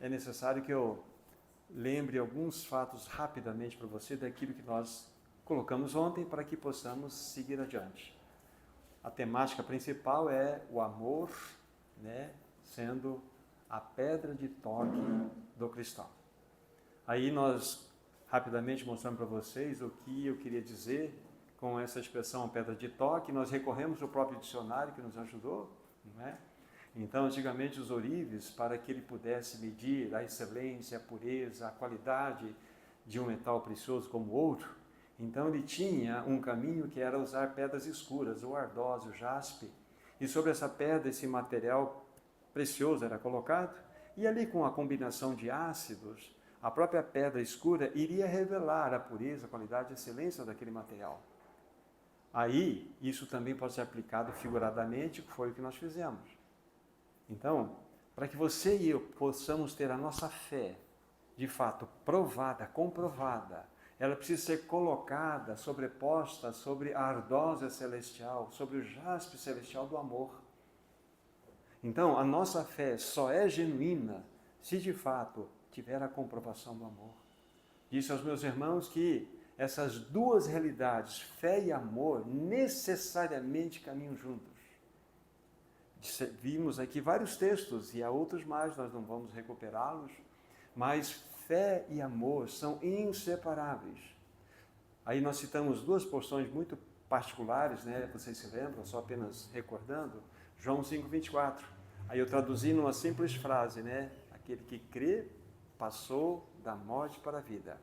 é necessário que eu lembre alguns fatos rapidamente para você daquilo que nós colocamos ontem para que possamos seguir adiante. A temática principal é o amor, né, sendo a pedra de toque do cristão. Aí nós rapidamente mostramos para vocês o que eu queria dizer com essa expressão pedra de toque. Nós recorremos ao próprio dicionário que nos ajudou, não é? Então, antigamente, os ourives, para que ele pudesse medir a excelência, a pureza, a qualidade de um metal precioso como o ouro, então ele tinha um caminho que era usar pedras escuras, o ardósio, o jaspe, e sobre essa pedra esse material precioso era colocado, e ali com a combinação de ácidos, a própria pedra escura iria revelar a pureza, a qualidade e a excelência daquele material. Aí, isso também pode ser aplicado figuradamente, que foi o que nós fizemos. Então, para que você e eu possamos ter a nossa fé, de fato, provada, comprovada, ela precisa ser colocada, sobreposta sobre a ardósia celestial, sobre o jaspe celestial do amor. Então, a nossa fé só é genuína se de fato tiver a comprovação do amor. Disse aos meus irmãos que essas duas realidades, fé e amor, necessariamente caminham juntos. Vimos aqui vários textos e há outros mais, nós não vamos recuperá-los, mas fé e amor são inseparáveis. Aí nós citamos duas porções muito particulares, né? Vocês se lembram, só apenas recordando, João 5,24. Aí eu traduzi numa simples frase, né? Aquele que crê passou da morte para a vida.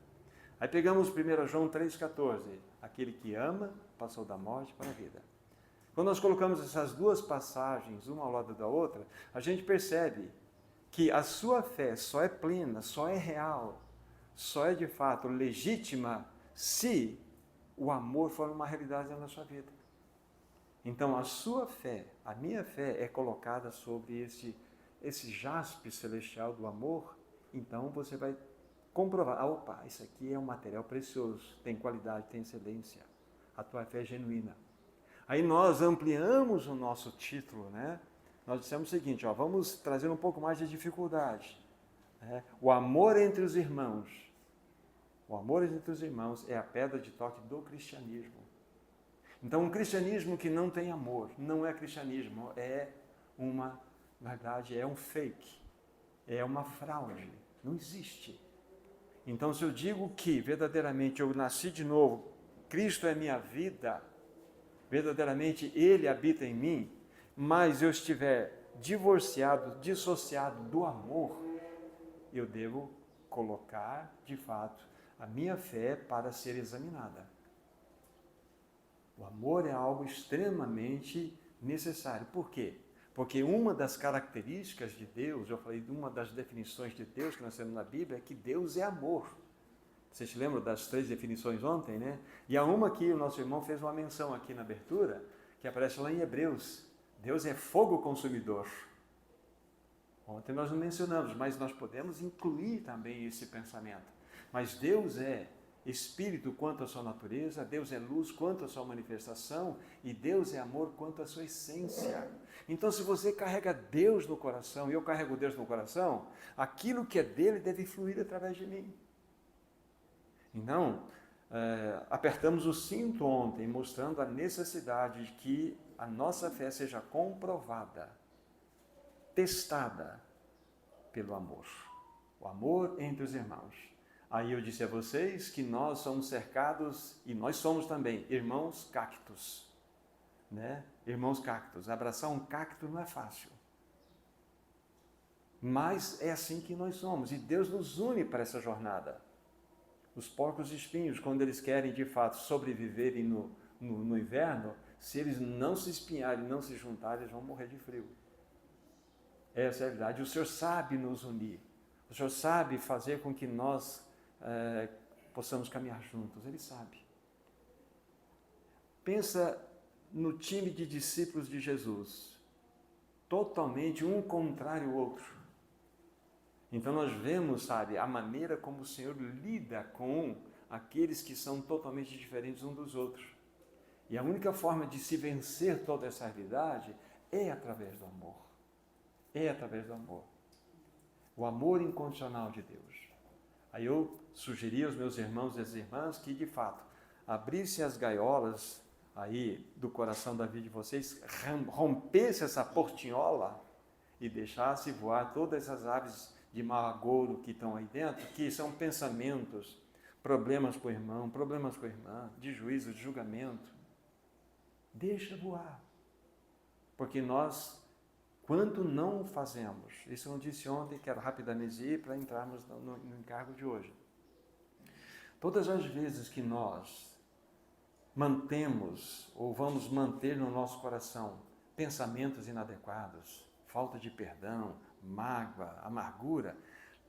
Aí pegamos 1 João 3,14. Aquele que ama passou da morte para a vida. Quando nós colocamos essas duas passagens, uma ao lado da outra, a gente percebe que a sua fé só é plena, só é real, só é de fato legítima se o amor for uma realidade na sua vida. Então a sua fé, a minha fé é colocada sobre esse jaspe celestial do amor, então você vai comprovar, opa, isso aqui é um material precioso, tem qualidade, tem excelência, a tua fé é genuína. Aí nós ampliamos o nosso título, né? Nós dissemos o seguinte, vamos trazer um pouco mais de dificuldade. Né? O amor entre os irmãos. O amor entre os irmãos é a pedra de toque do cristianismo. Então, um cristianismo que não tem amor não é cristianismo, é uma verdade, é um fake, é uma fraude, não existe. Então, se eu digo que verdadeiramente eu nasci de novo, Cristo é minha vida, verdadeiramente Ele habita em mim, mas eu estiver divorciado, dissociado do amor, eu devo colocar, de fato, a minha fé para ser examinada. O amor é algo extremamente necessário. Por quê? Porque uma das características de Deus, eu falei de uma das definições de Deus que nós temos na Bíblia, é que Deus é amor. Vocês se lembram das 3 definições ontem, né? E há uma que o nosso irmão fez uma menção aqui na abertura, que aparece lá em Hebreus. Deus é fogo consumidor. Ontem nós não mencionamos, mas nós podemos incluir também esse pensamento. Mas Deus é Espírito quanto à sua natureza, Deus é luz quanto à sua manifestação e Deus é amor quanto à sua essência. Então, se você carrega Deus no coração e eu carrego Deus no coração, aquilo que é dele deve fluir através de mim. Então, apertamos o cinto ontem, mostrando a necessidade de que a nossa fé seja comprovada, testada pelo amor. O amor entre os irmãos. Aí eu disse a vocês que nós somos cercados, e nós somos também, irmãos cactos. Né? Irmãos cactos. Abraçar um cacto não é fácil. Mas é assim que nós somos, e Deus nos une para essa jornada. Os porcos espinhos, quando eles querem de fato sobreviverem no inverno, se eles não se espinharem, não se juntarem, eles vão morrer de frio. Essa é a verdade. O Senhor sabe nos unir. O Senhor sabe fazer com que nós possamos caminhar juntos. Ele sabe. Pensa no time de discípulos de Jesus. Totalmente um contrário ao outro. Então nós vemos, sabe, a maneira como o Senhor lida com aqueles que são totalmente diferentes uns dos outros. E a única forma de se vencer toda essa realidade é através do amor. É através do amor. o amor incondicional de Deus. Aí eu sugeri aos meus irmãos e às irmãs que, de fato, abrissem as gaiolas aí do coração da vida de vocês, rompesse essa portinhola e deixasse voar todas essas aves de mau agouro que estão aí dentro, que são pensamentos, problemas com o irmão, problemas com a irmã, de juízo, de julgamento. Deixa voar. Porque nós, quando não fazemos, isso eu não disse ontem, quero rapidamente ir para entrarmos no encargo de hoje. Todas as vezes que nós mantemos ou vamos manter no nosso coração pensamentos inadequados, falta de perdão, mágoa, amargura,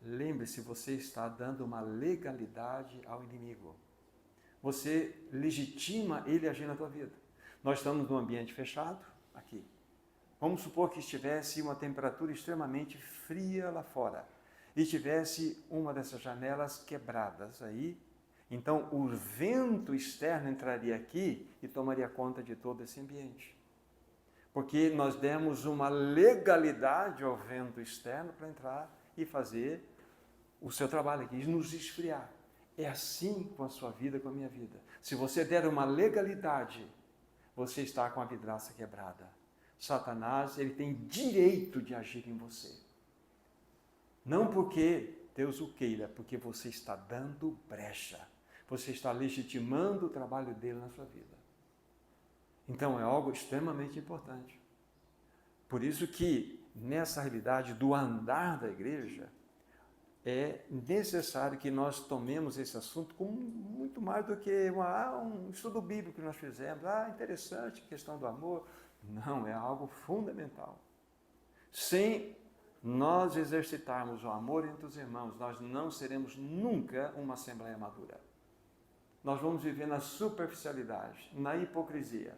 lembre-se, você está dando uma legalidade ao inimigo. Você legitima ele agir na tua vida. Nós estamos num ambiente fechado, aqui. Vamos supor que estivesse uma temperatura extremamente fria lá fora e tivesse uma dessas janelas quebradas aí. Então, o vento externo entraria aqui e tomaria conta de todo esse ambiente. Porque nós demos uma legalidade ao vento externo para entrar e fazer o seu trabalho aqui, e nos esfriar. É assim com a sua vida, com a minha vida. Se você der uma legalidade, você está com a vidraça quebrada. Satanás, ele tem direito de agir em você. Não porque Deus o queira, porque você está dando brecha. Você está legitimando o trabalho dele na sua vida. Então é algo extremamente importante. Por isso que nessa realidade do andar da igreja, é necessário que nós tomemos esse assunto como muito mais do que um estudo bíblico que nós fizemos. Interessante, questão do amor. Não, é algo fundamental. Sem nós exercitarmos o amor entre os irmãos, nós não seremos nunca uma assembleia madura. Nós vamos viver na superficialidade, na hipocrisia.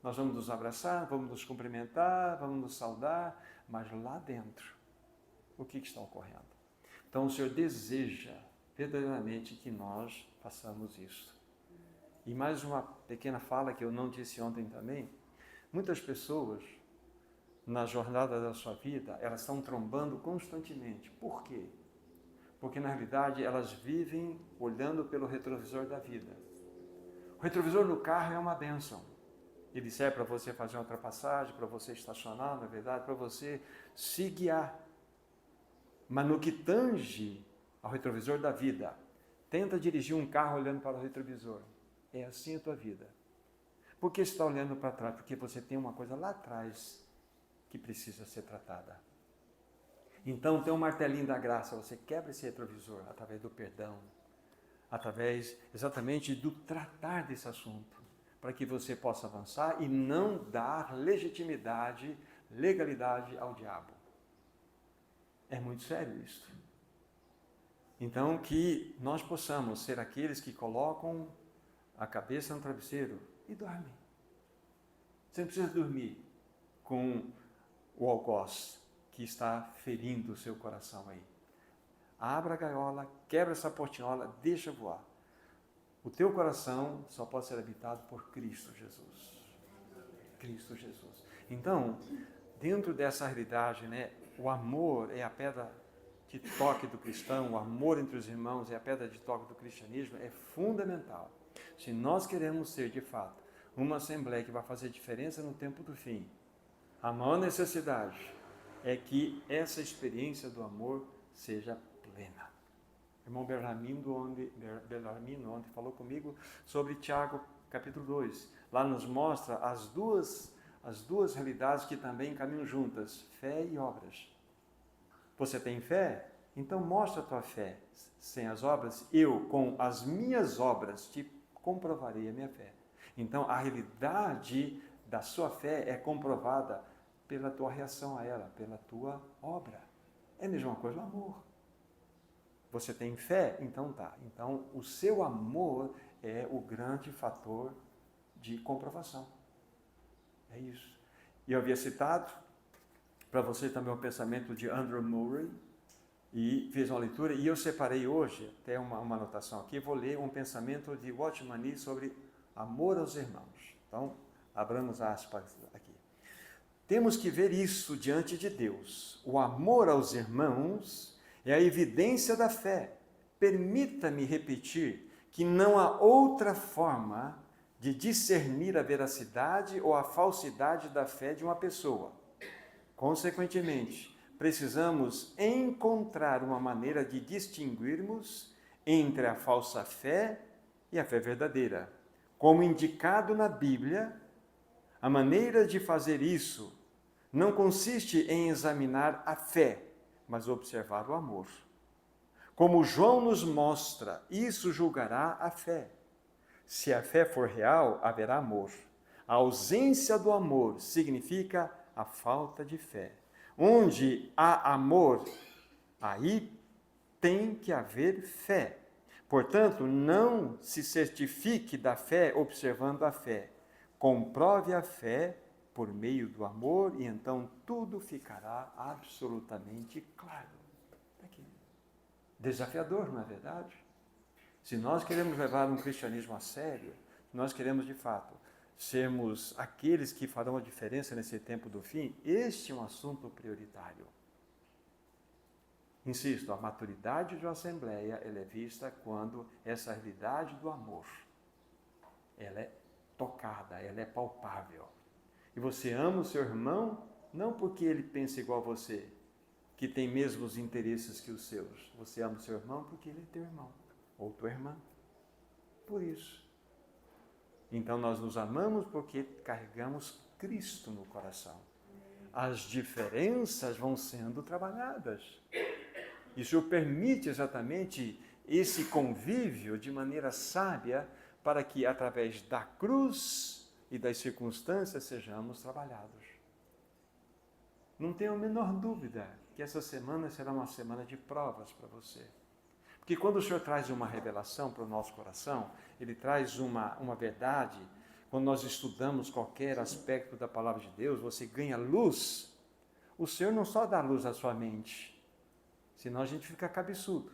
Nós vamos nos abraçar, vamos nos cumprimentar, vamos nos saudar, mas lá dentro, o que está ocorrendo? Então o Senhor deseja verdadeiramente que nós façamos isso. E mais uma pequena fala que eu não disse ontem também. Muitas pessoas, na jornada da sua vida, elas estão trombando constantemente. Por quê? Porque, na realidade, elas vivem olhando pelo retrovisor da vida. O retrovisor no carro é uma bênção. Ele serve para você fazer uma ultrapassagem, para você estacionar, na verdade, para você se guiar. Mas no que tange ao retrovisor da vida, tenta dirigir um carro olhando para o retrovisor. É assim a tua vida. Por que você está olhando para trás? Porque você tem uma coisa lá atrás que precisa ser tratada. Então tem um martelinho da graça, você quebra esse retrovisor através do perdão, através exatamente do tratar desse assunto, para que você possa avançar e não dar legitimidade, legalidade ao diabo. É muito sério isso. Então que nós possamos ser aqueles que colocam a cabeça no travesseiro e dormem. Você não precisa dormir com o algoz que está ferindo o seu coração aí. Abra a gaiola, quebra essa portinhola, deixa voar. O teu coração só pode ser habitado por Cristo Jesus. Cristo Jesus. Então, dentro dessa realidade, o amor é a pedra de toque do cristão, o amor entre os irmãos é a pedra de toque do cristianismo, é fundamental. Se nós queremos ser, de fato, uma assembleia que vai fazer diferença no tempo do fim, a maior necessidade é que essa experiência do amor seja plena. O irmão Belarmino ontem falou comigo sobre Tiago capítulo 2. Lá nos mostra as duas realidades que também caminham juntas, fé e obras. Você tem fé? Então mostra a tua fé. Sem as obras, eu com as minhas obras te comprovarei a minha fé. Então a realidade da sua fé é comprovada pela tua reação a ela, pela tua obra. É a mesma coisa o amor. Você tem fé? Então tá. Então o seu amor é o grande fator de comprovação. É isso. E eu havia citado para você também o pensamento de Andrew Murray e fiz uma leitura e eu separei hoje, até uma anotação aqui, vou ler um pensamento de Watchman Nee sobre amor aos irmãos. Então, abramos aspas aqui. Temos que ver isso diante de Deus. O amor aos irmãos é a evidência da fé. Permita-me repetir que não há outra forma de discernir a veracidade ou a falsidade da fé de uma pessoa. Consequentemente, precisamos encontrar uma maneira de distinguirmos entre a falsa fé e a fé verdadeira. Como indicado na Bíblia, a maneira de fazer isso não consiste em examinar a fé, mas observar o amor. Como João nos mostra, isso julgará a fé. Se a fé for real, haverá amor. A ausência do amor significa a falta de fé. Onde há amor, aí tem que haver fé. Portanto, não se certifique da fé observando a fé. Comprove a fé por meio do amor e então tudo ficará absolutamente claro. Aqui. Desafiador, não é verdade? Se nós queremos levar um cristianismo a sério, nós queremos de fato sermos aqueles que farão a diferença nesse tempo do fim, este é um assunto prioritário. Insisto, a maturidade de uma assembleia ela é vista quando essa realidade do amor ela é tocada, ela é palpável. E você ama o seu irmão não porque ele pensa igual a você, que tem mesmos interesses que os seus. Você ama o seu irmão porque ele é teu irmão ou tua irmã. Por isso. Então nós nos amamos porque carregamos Cristo no coração. As diferenças vão sendo trabalhadas. Isso permite exatamente esse convívio de maneira sábia para que através da cruz e das circunstâncias sejamos trabalhados. Não tenho a menor dúvida que essa semana será uma semana de provas para você. Porque quando o Senhor traz uma revelação para o nosso coração, Ele traz uma verdade, quando nós estudamos qualquer aspecto da palavra de Deus, você ganha luz, o Senhor não só dá luz à sua mente, senão a gente fica cabeçudo.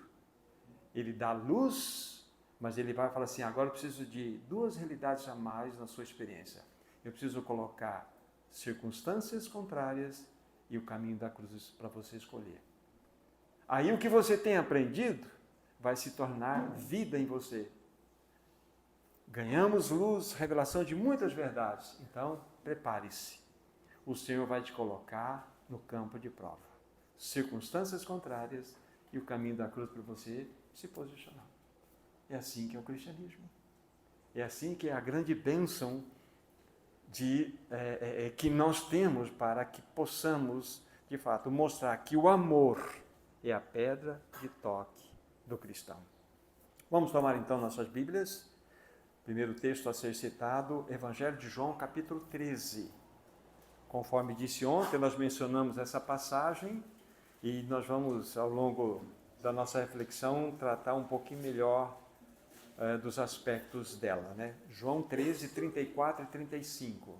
Ele dá luz, mas Ele vai falar assim, agora eu preciso de duas realidades a mais na sua experiência. Eu preciso colocar circunstâncias contrárias e o caminho da cruz para você escolher. Aí o que você tem aprendido vai se tornar vida em você. Ganhamos luz, revelação de muitas verdades. Então, prepare-se. O Senhor vai te colocar no campo de prova. Circunstâncias contrárias e o caminho da cruz para você se posicionar. É assim que é o cristianismo. É assim que é a grande bênção que nós temos para que possamos, de fato, mostrar que o amor é a pedra de toque do cristão. Vamos tomar então nossas Bíblias. Primeiro texto a ser citado, Evangelho de João, capítulo 13. Conforme disse ontem, nós mencionamos essa passagem e nós vamos, ao longo da nossa reflexão, tratar um pouquinho melhor dos aspectos dela, né? João 13, 34 e 35.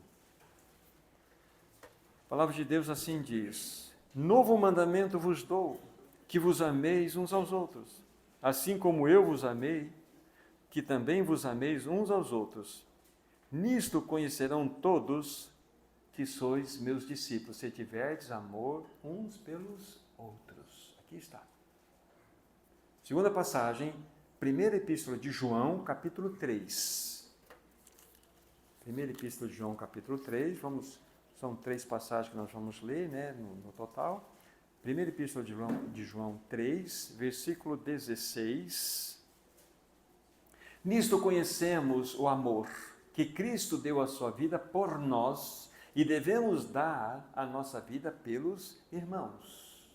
A palavra de Deus assim diz: Novo mandamento vos dou, que vos ameis uns aos outros, assim como eu vos amei, que também vos ameis uns aos outros. Nisto conhecerão todos que sois meus discípulos, se tiverdes amor uns pelos outros. Aqui está. Segunda passagem, primeira epístola de João, capítulo 3. Primeira epístola de João, capítulo 3, são 3 passagens que nós vamos ler, né, no total. Primeira epístola de João 3, versículo 16. Nisto conhecemos o amor, que Cristo deu a sua vida por nós e devemos dar a nossa vida pelos irmãos.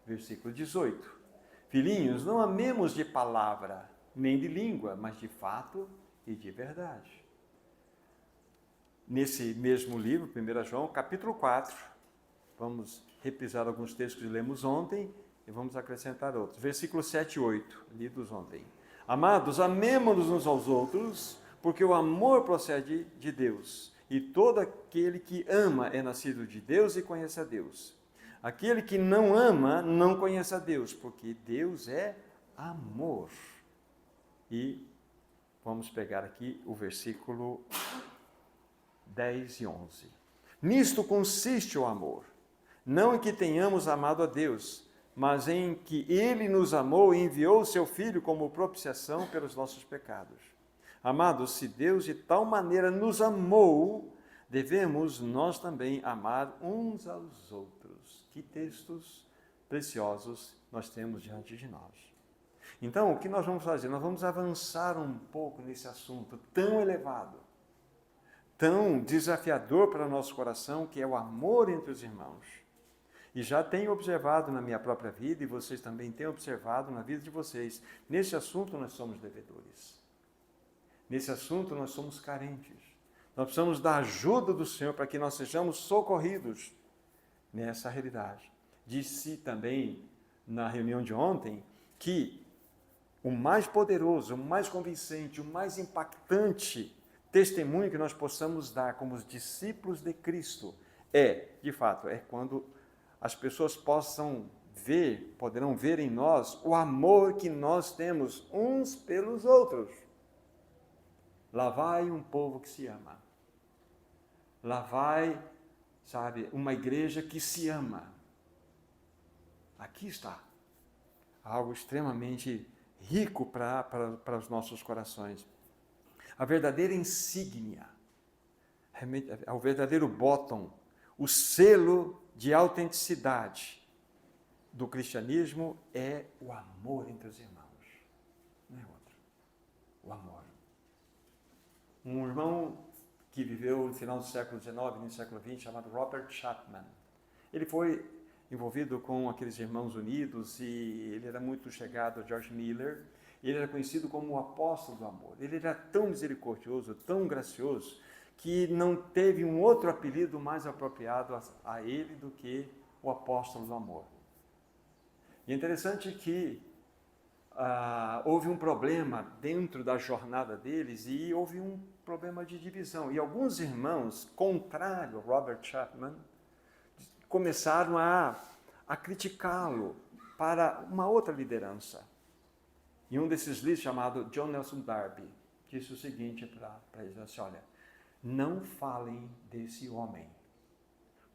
Versículo 18. Filhinhos, não amemos de palavra, nem de língua, mas de fato e de verdade. Nesse mesmo livro, 1 João, capítulo 4, vamos reprisar alguns textos que lemos ontem e vamos acrescentar outros. Versículos 7 e 8, lidos ontem. Amados, amemo-nos uns aos outros, porque o amor procede de Deus. E todo aquele que ama é nascido de Deus e conhece a Deus. Aquele que não ama não conhece a Deus, porque Deus é amor. E vamos pegar aqui o versículo 10 e 11. Nisto consiste o amor, não em que tenhamos amado a Deus, mas em que Ele nos amou e enviou o Seu Filho como propiciação pelos nossos pecados. Amados, se Deus de tal maneira nos amou, devemos nós também amar uns aos outros. Que textos preciosos nós temos diante de nós. Então, o que nós vamos fazer? Nós vamos avançar um pouco nesse assunto tão elevado, tão desafiador para o nosso coração, que é o amor entre os irmãos. E já tenho observado na minha própria vida, e vocês também têm observado na vida de vocês, nesse assunto nós somos devedores. Nesse assunto nós somos carentes. Nós precisamos da ajuda do Senhor para que nós sejamos socorridos nessa realidade. Disse também na reunião de ontem que o mais poderoso, o mais convincente, o mais impactante testemunho que nós possamos dar como os discípulos de Cristo de fato, quando as pessoas poderão ver em nós o amor que nós temos uns pelos outros. Lá vai um povo que se ama. Lá vai, uma igreja que se ama. Aqui está algo extremamente rico para os nossos corações. A verdadeira insígnia, o verdadeiro bottom, o selo de autenticidade do cristianismo é o amor entre os irmãos. Não é outro. O amor. Um irmão que viveu no final do século XIX, no século XX, chamado Robert Chapman. Ele foi envolvido com aqueles Irmãos Unidos e ele era muito chegado a George Miller. Ele era conhecido como o apóstolo do amor. Ele era tão misericordioso, tão gracioso, que não teve um outro apelido mais apropriado a ele do que o apóstolo do amor. E é interessante que houve um problema dentro da jornada deles e houve um problema de divisão. E alguns irmãos, contrário a Robert Chapman, começaram a criticá-lo para uma outra liderança. E um desses líderes, chamado John Nelson Darby, disse o seguinte para eles, assim, olha, não falem desse homem,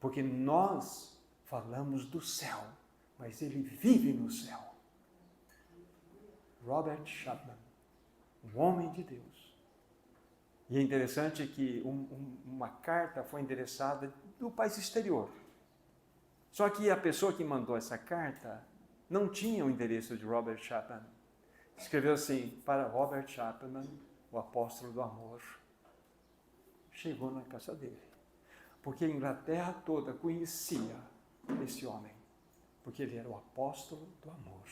porque nós falamos do céu, mas ele vive no céu. Robert Chapman, um homem de Deus. E é interessante que uma carta foi endereçada do país exterior. Só que a pessoa que mandou essa carta não tinha o endereço de Robert Chapman. Escreveu assim, para Robert Chapman, o apóstolo do amor. Chegou na casa dele. Porque a Inglaterra toda conhecia esse homem. Porque ele era o apóstolo do amor.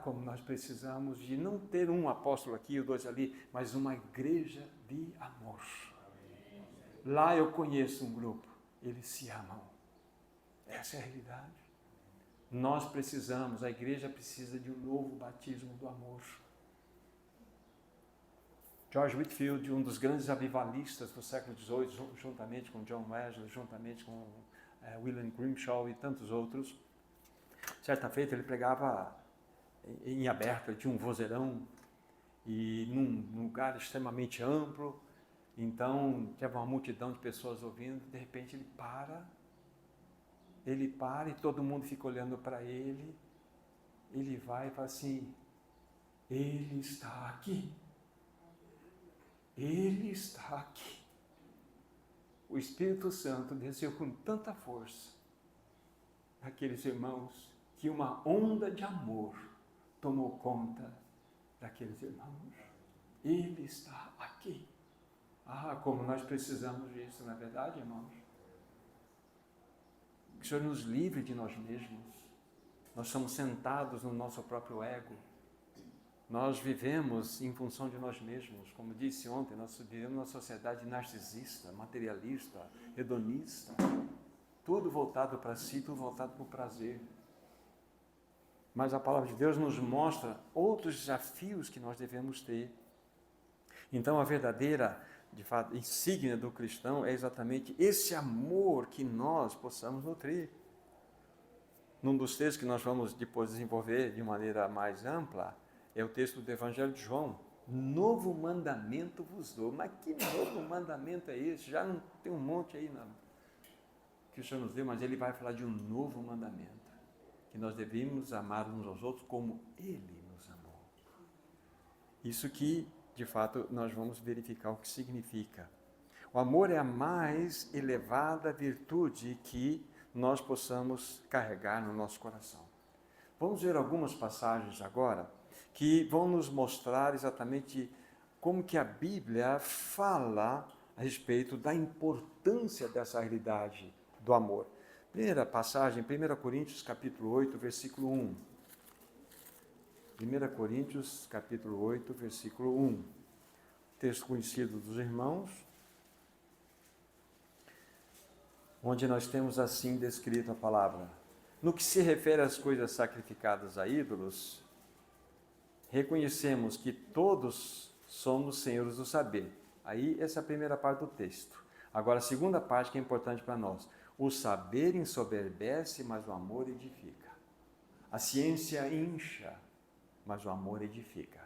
Como nós precisamos de não ter um apóstolo aqui, dois ali, mas uma igreja de amor. Lá eu conheço um grupo, eles se amam. Essa é a realidade. Nós precisamos, a igreja precisa de um novo batismo do amor. George Whitefield, um dos grandes avivalistas do século XVIII, juntamente com John Wesley, juntamente com William Grimshaw e tantos outros, certa feita ele pregava em aberto, ele tinha um vozeirão e num lugar extremamente amplo, então tinha uma multidão de pessoas ouvindo, de repente ele para e todo mundo fica olhando para ele, ele vai e fala assim, ele está aqui. Ele está aqui. O Espírito Santo desceu com tanta força naqueles irmãos que uma onda de amor tomou conta daqueles irmãos. Ele está aqui. Como nós precisamos disso, não é verdade, irmãos? Que o Senhor nos livre de nós mesmos. Nós somos sentados no nosso próprio ego. Nós vivemos em função de nós mesmos. Como disse ontem, nós vivemos numa sociedade narcisista, materialista, hedonista. Tudo voltado para si, tudo voltado para o prazer. Mas a palavra de Deus nos mostra outros desafios que nós devemos ter. Então, a verdadeira, de fato, insígnia do cristão é exatamente esse amor que nós possamos nutrir. Num dos textos que nós vamos depois desenvolver de maneira mais ampla, é o texto do Evangelho de João. Novo mandamento vos dou. Mas que novo mandamento é esse? Já não tem um monte aí que o Senhor nos deu, mas ele vai falar de um novo mandamento, que nós devemos amar uns aos outros como ele nos amou. Isso que, de fato, nós vamos verificar o que significa. O amor é a mais elevada virtude que nós possamos carregar no nosso coração. Vamos ver algumas passagens agora que vão nos mostrar exatamente como que a Bíblia fala a respeito da importância dessa realidade do amor. Primeira passagem, 1 Coríntios capítulo 8, versículo 1. 1 Coríntios capítulo 8, versículo 1. Texto conhecido dos irmãos, onde nós temos assim descrito a palavra. No que se refere às coisas sacrificadas a ídolos, reconhecemos que todos somos senhores do saber. Aí, essa é a primeira parte do texto. Agora, a segunda parte que é importante para nós. O saber ensoberbece, mas o amor edifica. A ciência incha, mas o amor edifica.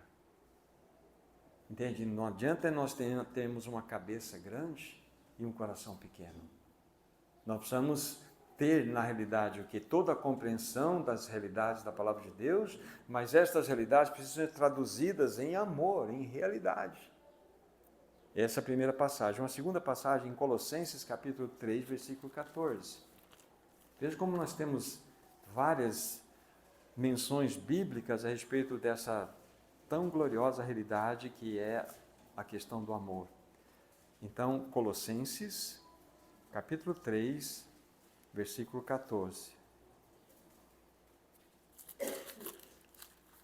Entende? Não adianta nós termos uma cabeça grande e um coração pequeno. Nós precisamos ter, na realidade, o que? Toda a compreensão das realidades da palavra de Deus, mas estas realidades precisam ser traduzidas em amor, em realidade. Essa é a primeira passagem. Uma segunda passagem em Colossenses, capítulo 3, versículo 14. Veja como nós temos várias menções bíblicas a respeito dessa tão gloriosa realidade que é a questão do amor. Então, Colossenses, capítulo 3, versículo 14.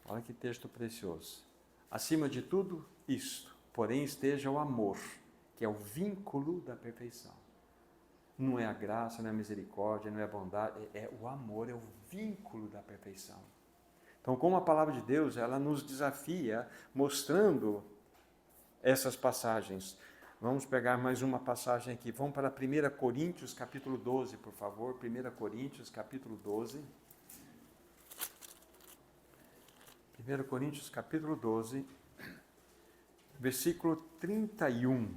Olha que texto precioso. Acima de tudo isto, porém esteja o amor, que é o vínculo da perfeição. Não é a graça, não é a misericórdia, não é a bondade, é o amor, é o vínculo da perfeição. Então, como a palavra de Deus, ela nos desafia, mostrando essas passagens. Vamos pegar mais uma passagem aqui. Vamos para 1 Coríntios, capítulo 12, por favor. 1 Coríntios, capítulo 12. 1 Coríntios, capítulo 12, versículo 31,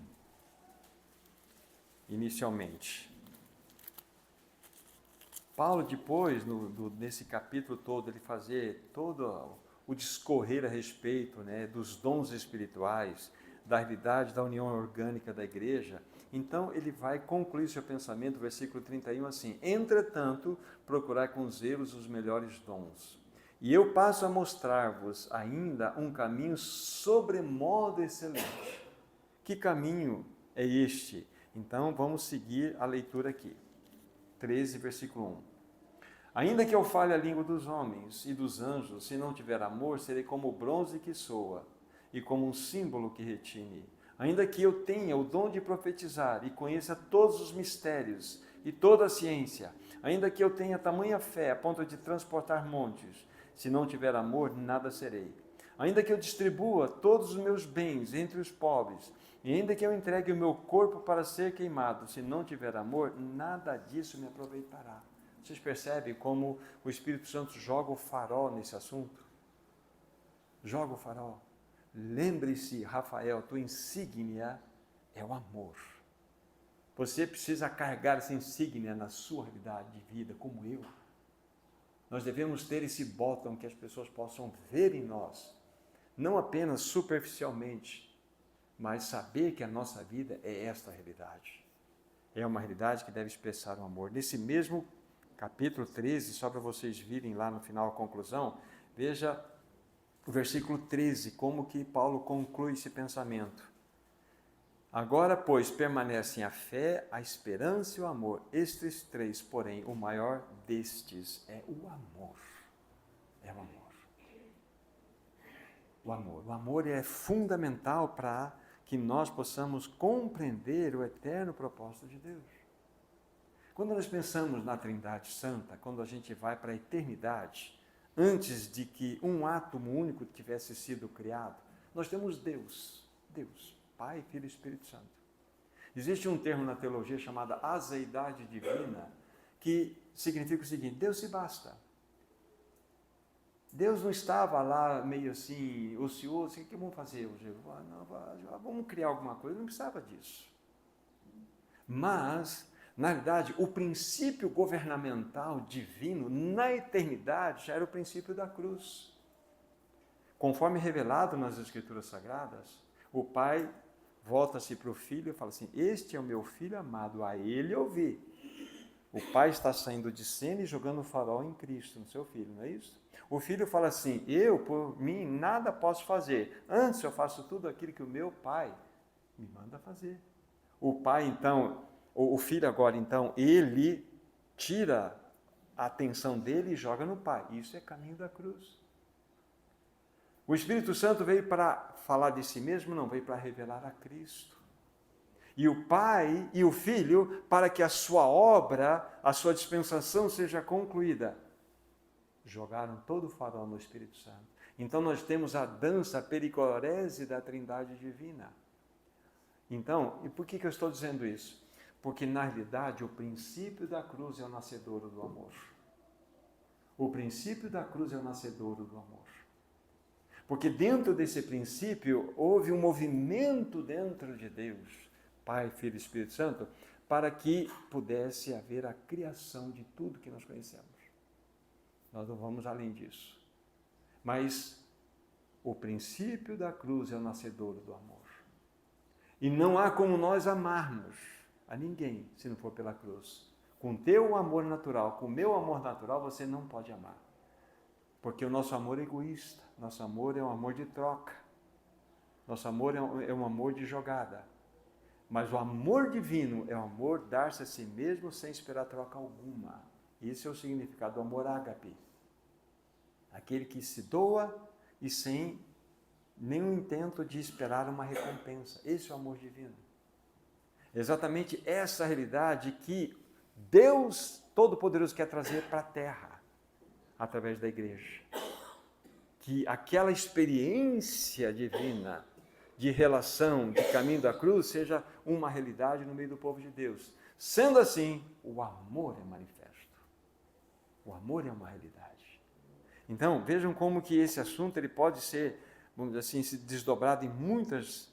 inicialmente. Paulo, depois, nesse capítulo todo, ele fazer todo o discorrer a respeito, né, dos dons espirituais, da realidade da união orgânica da igreja, então ele vai concluir seu pensamento, versículo 31, assim: entretanto, procurai com zelo os melhores dons. E eu passo a mostrar-vos ainda um caminho sobremodo excelente. Que caminho é este? Então, vamos seguir a leitura aqui. 13, versículo 1. Ainda que eu fale a língua dos homens e dos anjos, se não tiver amor, serei como o bronze que soa e como um símbolo que retine. Ainda que eu tenha o dom de profetizar e conheça todos os mistérios e toda a ciência, ainda que eu tenha tamanha fé a ponto de transportar montes, se não tiver amor, nada serei. Ainda que eu distribua todos os meus bens entre os pobres, e ainda que eu entregue o meu corpo para ser queimado, se não tiver amor, nada disso me aproveitará. Vocês percebem como o Espírito Santo joga o farol nesse assunto? Joga o farol. Lembre-se, Rafael, tua insígnia é o amor. Você precisa carregar essa insígnia na sua realidade de vida, como eu. Nós devemos ter esse botão que as pessoas possam ver em nós, não apenas superficialmente, mas saber que a nossa vida é esta realidade. É uma realidade que deve expressar o amor. Nesse mesmo capítulo 13, só para vocês virem lá no final a conclusão, veja o versículo 13, como que Paulo conclui esse pensamento. Agora, pois, permanecem a fé, a esperança e o amor. Estes três, porém, o maior destes é o amor. É o amor. O amor. O amor é fundamental para que nós possamos compreender o eterno propósito de Deus. Quando nós pensamos na Trindade Santa, quando a gente vai para a eternidade, antes de que um átomo único tivesse sido criado, nós temos Deus, Pai, Filho e Espírito Santo. Existe um termo na teologia chamado azeidade divina, que significa o seguinte: Deus se basta. Deus não estava lá meio assim, ocioso, o que vamos fazer hoje? Vamos criar alguma coisa, não precisava disso. Mas Na realidade, o princípio governamental divino, na eternidade, já era o princípio da cruz. Conforme revelado nas Escrituras Sagradas, o Pai volta-se para o Filho e fala assim: este é o meu Filho amado, a Ele ouvi. O Pai está saindo de cena e jogando o farol em Cristo, no seu Filho, não é isso? O Filho fala assim: eu, por mim, nada posso fazer. Antes eu faço tudo aquilo que o meu Pai me manda fazer. O Pai, então, o Filho agora, então, ele tira a atenção dele e joga no Pai. Isso é caminho da cruz. O Espírito Santo veio para falar de si mesmo? Não, veio para revelar a Cristo. E o Pai e o Filho, para que a sua obra, a sua dispensação seja concluída, jogaram todo o farol no Espírito Santo. Então nós temos a dança pericorese da Trindade Divina. Então, e por que eu estou dizendo isso? Porque na realidade o princípio da cruz é o nascedouro do amor. O princípio da cruz é o nascedouro do amor. Porque dentro desse princípio houve um movimento dentro de Deus, Pai, Filho e Espírito Santo, para que pudesse haver a criação de tudo que nós conhecemos. Nós não vamos além disso. Mas o princípio da cruz é o nascedouro do amor. E não há como nós amarmos a ninguém se não for pela cruz. Com teu amor natural, com o meu amor natural, você não pode amar. Porque o nosso amor é egoísta, nosso amor é um amor de troca, nosso amor é um amor de jogada. Mas o amor divino é o amor dar-se a si mesmo sem esperar troca alguma. Esse é o significado do amor ágape. Aquele que se doa e sem nenhum intento de esperar uma recompensa. Esse é o amor divino. Exatamente essa realidade que Deus Todo-Poderoso quer trazer para a terra, através da igreja. Que aquela experiência divina de relação, de caminho da cruz, seja uma realidade no meio do povo de Deus. Sendo assim, o amor é manifesto. O amor é uma realidade. Então, vejam como que esse assunto ele pode ser, vamos dizer assim, se desdobrado em muitas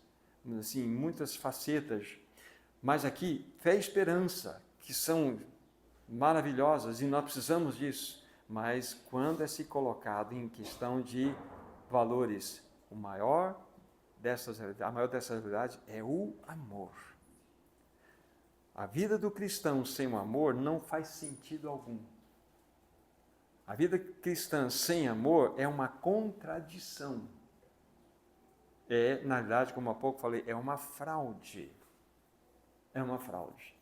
facetas. Mas aqui, fé e esperança, que são maravilhosas, e nós precisamos disso. Mas quando é se colocado em questão de valores, a maior dessas realidades é o amor. A vida do cristão sem o amor não faz sentido algum. A vida cristã sem amor é uma contradição. É, na verdade, como há pouco falei, é uma fraude. É uma fraude.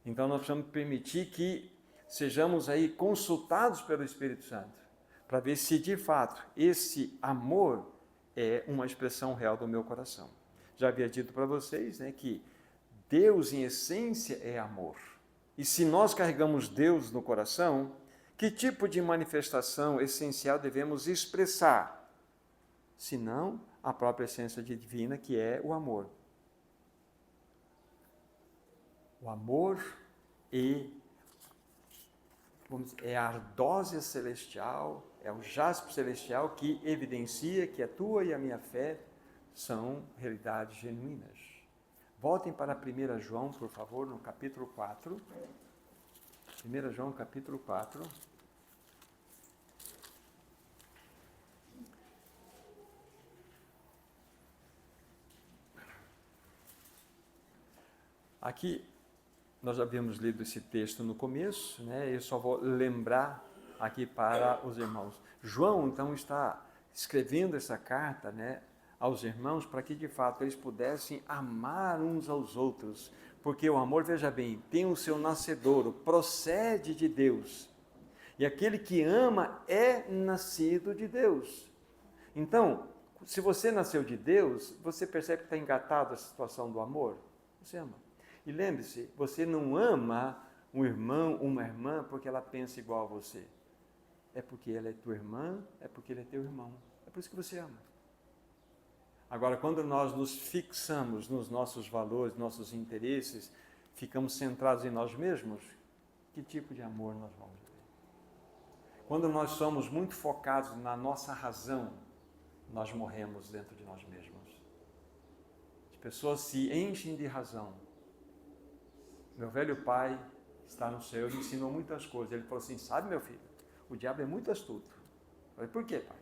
Então nós precisamos permitir que sejamos aí consultados pelo Espírito Santo, para ver se de fato esse amor é uma expressão real do meu coração. Já havia dito para vocês, né, que Deus em essência é amor. E se nós carregamos Deus no coração, que tipo de manifestação essencial devemos expressar? Senão a própria essência divina, que é o amor. O amor é a ardósia celestial, é o jaspe celestial que evidencia que a tua e a minha fé são realidades genuínas. Voltem para 1 João, por favor, no capítulo 4. 1 João, capítulo 4. Aqui, nós já havíamos lido esse texto no começo, né? Eu só vou lembrar aqui para os irmãos. João, então, está escrevendo essa carta, né, aos irmãos para que, de fato, eles pudessem amar uns aos outros. Porque o amor, veja bem, tem o seu nascedouro, procede de Deus. E aquele que ama é nascido de Deus. Então, se você nasceu de Deus, você percebe que está engatado a situação do amor? Você ama. E lembre-se, você não ama um irmão, uma irmã, porque ela pensa igual a você. É porque ela é tua irmã, é porque ele é teu irmão. É por isso que você ama. Agora, quando nós nos fixamos nos nossos valores, nossos interesses, ficamos centrados em nós mesmos, que tipo de amor nós vamos ver? Quando nós somos muito focados na nossa razão, nós morremos dentro de nós mesmos. As pessoas se enchem de razão, Meu velho pai está no céu, me ensinou muitas coisas. Ele falou assim, sabe, meu filho, o diabo é muito astuto. Eu falei, por quê, pai?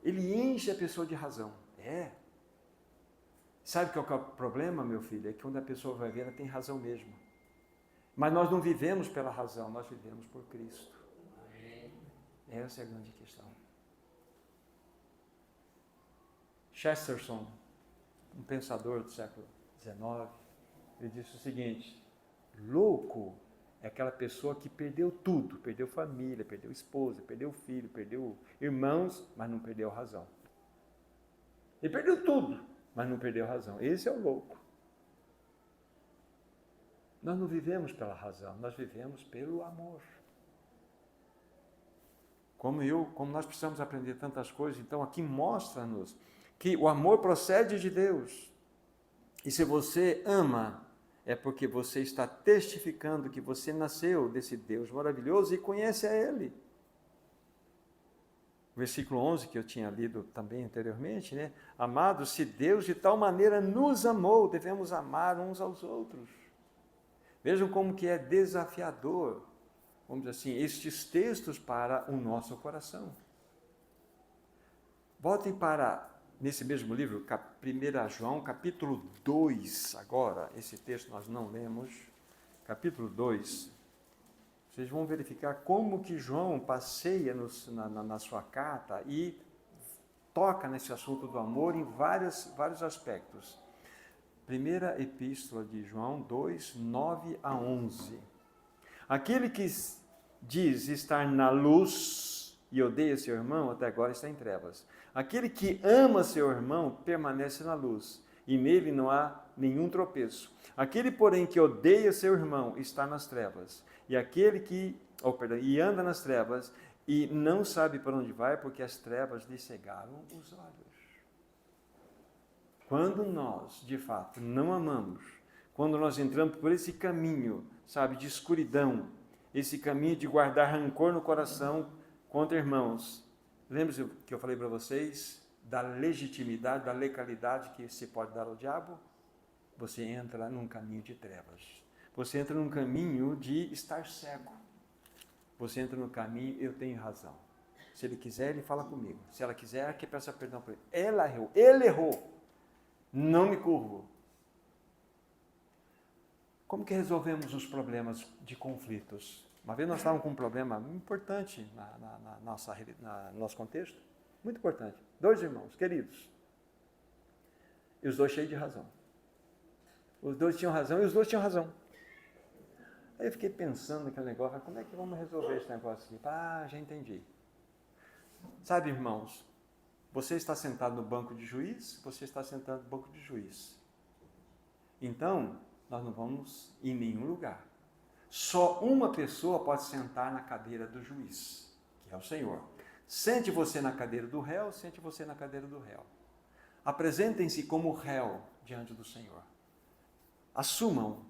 Ele enche a pessoa de razão. É. Sabe qual que é o problema, meu filho? É que quando a pessoa vai ver, ela tem razão mesmo. Mas nós não vivemos pela razão, nós vivemos por Cristo. Essa é a grande questão. Chesterton, um pensador do século XIX, ele disse o seguinte, louco é aquela pessoa que perdeu tudo, perdeu família, perdeu esposa, perdeu filho, perdeu irmãos, mas não perdeu razão. Ele perdeu tudo, mas não perdeu razão. Esse é o louco. Nós não vivemos pela razão, nós vivemos pelo amor. Como nós precisamos aprender tantas coisas, então aqui mostra-nos que o amor procede de Deus. E se você ama, é porque você está testificando que você nasceu desse Deus maravilhoso e conhece a Ele. Versículo 11, que eu tinha lido também anteriormente, né? Amados, se Deus de tal maneira nos amou, devemos amar uns aos outros. Vejam como que é desafiador, vamos dizer assim, estes textos para o nosso coração. Voltem para, nesse mesmo livro, 1 João, capítulo 2, agora, esse texto nós não lemos, capítulo 2, vocês vão verificar como que João passeia na sua carta e toca nesse assunto do amor em vários aspectos. Primeira epístola de João 2, 9 a 11. Aquele que diz estar na luz e odeia seu irmão, até agora está em trevas. Aquele que ama seu irmão permanece na luz, e nele não há nenhum tropeço. Aquele, porém, que odeia seu irmão está nas trevas. E aquele e anda nas trevas e não sabe para onde vai, porque as trevas lhe cegaram os olhos. Quando nós, de fato, não amamos, quando nós entramos por esse caminho, sabe, de escuridão, esse caminho de guardar rancor no coração contra irmãos, lembre-se que eu falei para vocês da legitimidade, da legalidade que se pode dar ao diabo? Você entra num caminho de trevas. Você entra num caminho de estar cego. Você entra no caminho, eu tenho razão. Se ele quiser, ele fala comigo. Se ela quiser, que peça perdão para ele. Ela errou, ele errou. Não me curvo. Como que resolvemos os problemas de conflitos? Uma vez nós estávamos com um problema muito importante no nosso contexto. Muito importante. 2 irmãos queridos. E os 2 cheios de razão. Os 2 tinham razão e os 2 tinham razão. Aí eu fiquei pensando naquele negócio, como é que vamos resolver esse negócio aqui? Já entendi. Sabe, irmãos, você está sentado no banco de juiz, você está sentado no banco de juiz. Então, nós não vamos em nenhum lugar. Só uma pessoa pode sentar na cadeira do juiz, que é o Senhor. Sente você na cadeira do réu, sente você na cadeira do réu. Apresentem-se como réu diante do Senhor. Assumam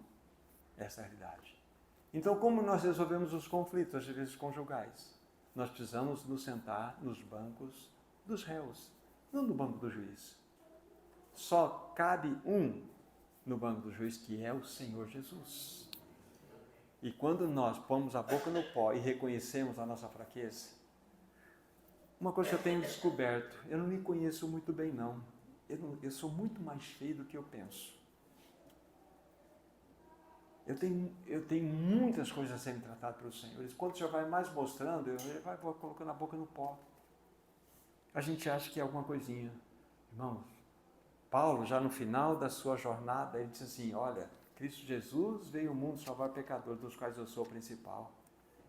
essa realidade. Então, como nós resolvemos os conflitos, às vezes conjugais? Nós precisamos nos sentar nos bancos dos réus, não no banco do juiz. Só cabe um no banco do juiz, que é o Senhor Jesus. E quando nós pomos a boca no pó e reconhecemos a nossa fraqueza, uma coisa que eu tenho descoberto, eu não me conheço muito bem, não. Eu sou muito mais feio do que eu penso. Eu tenho muitas coisas a serem tratadas pelo Senhor. Quando o Senhor vai mais mostrando, ele vai colocando a boca no pó. A gente acha que é alguma coisinha. Irmãos, Paulo, já no final da sua jornada, ele disse assim, olha, Cristo Jesus veio ao mundo salvar pecadores, dos quais eu sou o principal.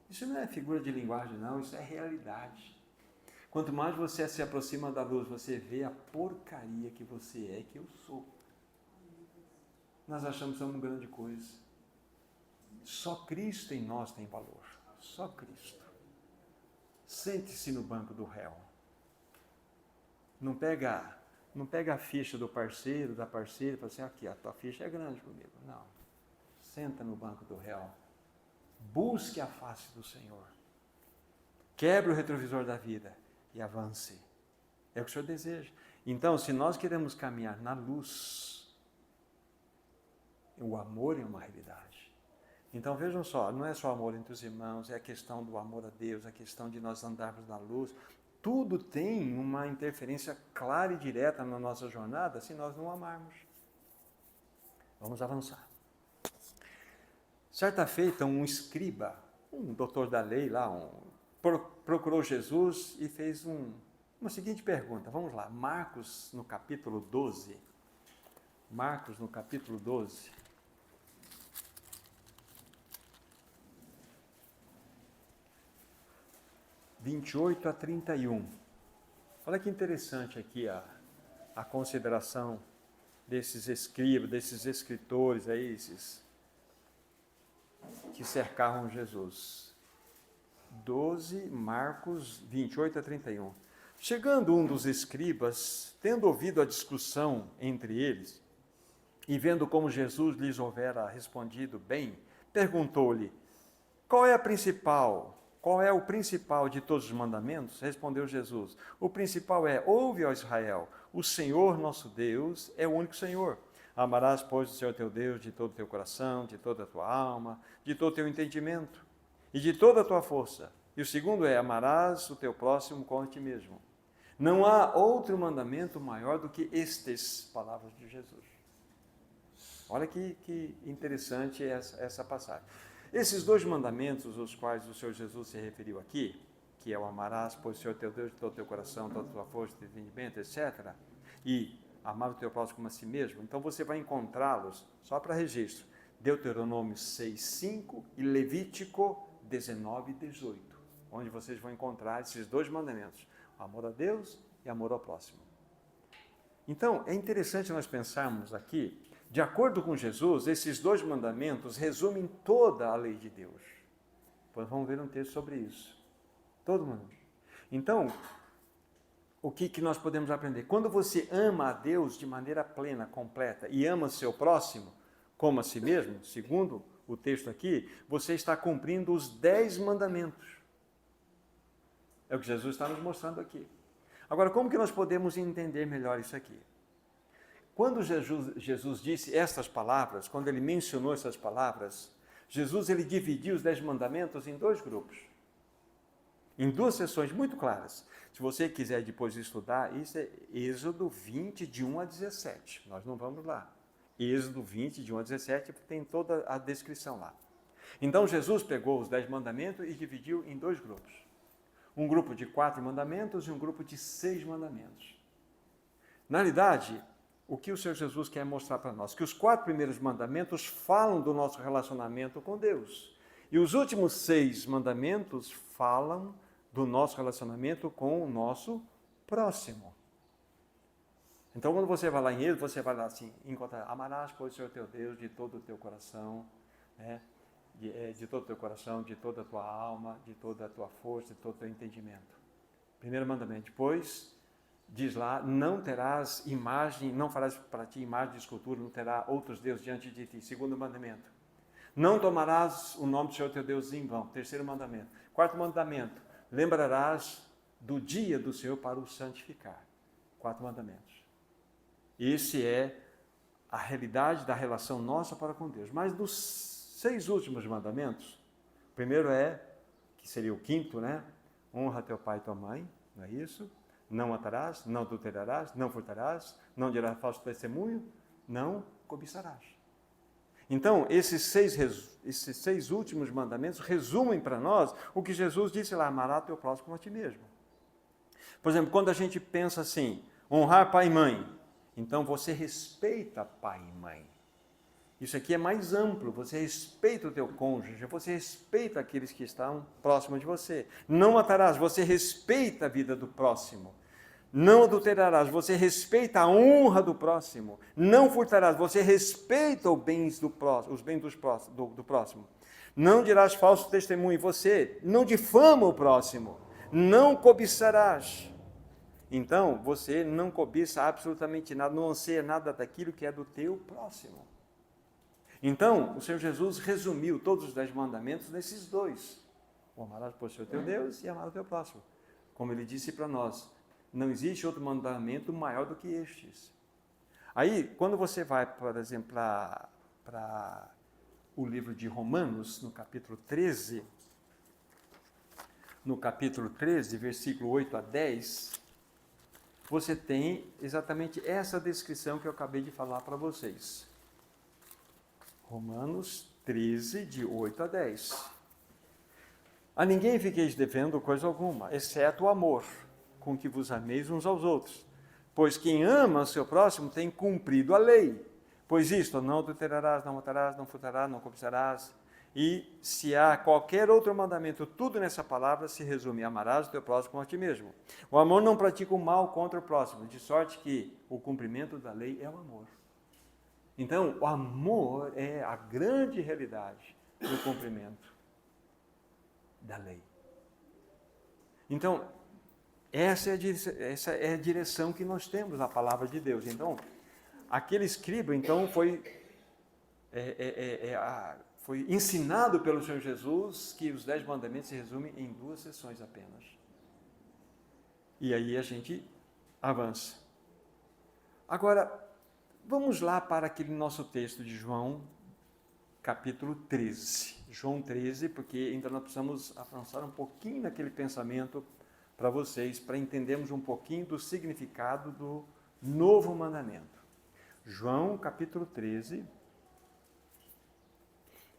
Isso não é figura de linguagem, não, isso é realidade. Quanto mais você se aproxima da luz, você vê a porcaria que você é, que eu sou. Nós achamos que somos uma grande coisa. Só Cristo em nós tem valor. Só Cristo. Sente-se no banco do réu. Não pega a ficha do parceiro, da parceira, e fala assim, aqui, a tua ficha é grande comigo. Não. Senta no banco do réu. Busque a face do Senhor. Quebre o retrovisor da vida e avance. É o que o Senhor deseja. Então, se nós queremos caminhar na luz, o amor é uma realidade. Então vejam só, não é só amor entre os irmãos, é a questão do amor a Deus, a questão de nós andarmos na luz. Tudo tem uma interferência clara e direta na nossa jornada se nós não amarmos. Vamos avançar. Certa feita, um escriba, um doutor da lei lá, procurou Jesus e fez uma seguinte pergunta. Vamos lá, Marcos no capítulo 12. Marcos no capítulo 12. 28 a 31. Olha que interessante aqui a consideração desses escribas, desses escritores aí, esses que cercavam Jesus. 12, Marcos 28 a 31. Chegando um dos escribas, tendo ouvido a discussão entre eles, e vendo como Jesus lhes houvera respondido bem, perguntou-lhe, qual é o principal de todos os mandamentos? Respondeu Jesus, o principal é, ouve, ó Israel, o Senhor nosso Deus é o único Senhor. Amarás, pois, o Senhor teu Deus de todo o teu coração, de toda a tua alma, de todo o teu entendimento e de toda a tua força. E o segundo é, amarás o teu próximo como a ti mesmo. Não há outro mandamento maior do que estes, palavras de Jesus. Olha que interessante essa passagem. Esses dois mandamentos, os quais o Senhor Jesus se referiu aqui, que é o amarás, pois o Senhor teu Deus de todo o teu coração, toda a tua força, teu entendimento, etc., e amar o teu próximo como a si mesmo, então você vai encontrá-los, só para registro, Deuteronômio 6:5 e Levítico 19:18, onde vocês vão encontrar esses dois mandamentos, amor a Deus e amor ao próximo. Então, é interessante nós pensarmos aqui, de acordo com Jesus, esses dois mandamentos resumem toda a lei de Deus. Pois vamos ver um texto sobre isso. Todo mundo. Então, o que nós podemos aprender? Quando você ama a Deus de maneira plena, completa, e ama o seu próximo como a si mesmo, segundo o texto aqui, você está cumprindo os 10 mandamentos. É o que Jesus está nos mostrando aqui. Agora, como que nós podemos entender melhor isso aqui? Quando Jesus disse estas palavras, quando ele mencionou essas palavras, Jesus ele dividiu os 10 mandamentos em dois grupos, em duas seções muito claras. Se você quiser depois estudar, isso é Êxodo 20, de 1 a 17. Nós não vamos lá. Êxodo 20, de 1 a 17, tem toda a descrição lá. Então Jesus pegou os 10 mandamentos e dividiu em dois grupos. Um grupo de 4 mandamentos e um grupo de 6 mandamentos. Na realidade, o que o Senhor Jesus quer mostrar para nós? Que os 4 primeiros mandamentos falam do nosso relacionamento com Deus. E os últimos 6 mandamentos falam do nosso relacionamento com o nosso próximo. Então, quando você vai lá em Êxodo, você vai lá assim, encontrar, amarás, pois, o Senhor teu Deus de todo o teu coração, né? De todo o teu coração, de toda a tua alma, de toda a tua força, de todo o teu entendimento. Primeiro mandamento. Depois, diz lá, não terás imagem, não farás para ti imagem de escultura, não terá outros deuses diante de ti. Segundo mandamento. Não tomarás o nome do Senhor teu Deus em vão. Terceiro mandamento. Quarto mandamento. Lembrarás do dia do Senhor para o santificar. 4 mandamentos. Esse é a realidade da relação nossa para com Deus. Mas dos 6 últimos mandamentos, o primeiro que seria o quinto, né? Honra teu pai e tua mãe, não é isso? Não matarás, não adulterarás, não furtarás, não dirás falso testemunho, não cobiçarás. Então, esses 6 últimos mandamentos resumem para nós o que Jesus disse lá, amarás teu próximo como a ti mesmo. Por exemplo, quando a gente pensa assim, honrar pai e mãe, então você respeita pai e mãe. Isso aqui é mais amplo, você respeita o teu cônjuge, você respeita aqueles que estão próximos de você. Não matarás, você respeita a vida do próximo. Não adulterarás, você respeita a honra do próximo. Não furtarás, você respeita os bens do próximo. Não dirás falso testemunho, você não difama o próximo. Não cobiçarás. Então, você não cobiça absolutamente nada, não anseia nada daquilo que é do teu próximo. Então, o Senhor Jesus resumiu todos os 10 mandamentos nesses dois. O amarás por Senhor teu Deus e amar o teu próximo. Como ele disse para nós, não existe outro mandamento maior do que estes. Aí, quando você vai, por exemplo, para o livro de Romanos, no capítulo 13, versículo 8 a 10, você tem exatamente essa descrição que eu acabei de falar para vocês. Romanos 13, de 8 a 10. A ninguém fiqueis devendo coisa alguma, exceto o amor, com que vos ameis uns aos outros. Pois quem ama o seu próximo tem cumprido a lei. Pois isto, não adulterarás, não matarás, não furtarás, não cobiçarás. E se há qualquer outro mandamento, tudo nessa palavra se resume: amarás o teu próximo como a ti mesmo. O amor não pratica o mal contra o próximo, de sorte que o cumprimento da lei é o amor. Então, o amor é a grande realidade do cumprimento da lei. Então, essa é a direção que nós temos na palavra de Deus. Então, aquele escriba, então, foi ensinado pelo Senhor Jesus que os 10 mandamentos se resumem em 2 sessões apenas. E aí a gente avança. Agora, vamos lá para aquele nosso texto de João, capítulo 13. João 13, porque ainda nós precisamos avançar um pouquinho naquele pensamento para vocês, para entendermos um pouquinho do significado do novo mandamento. João, capítulo 13,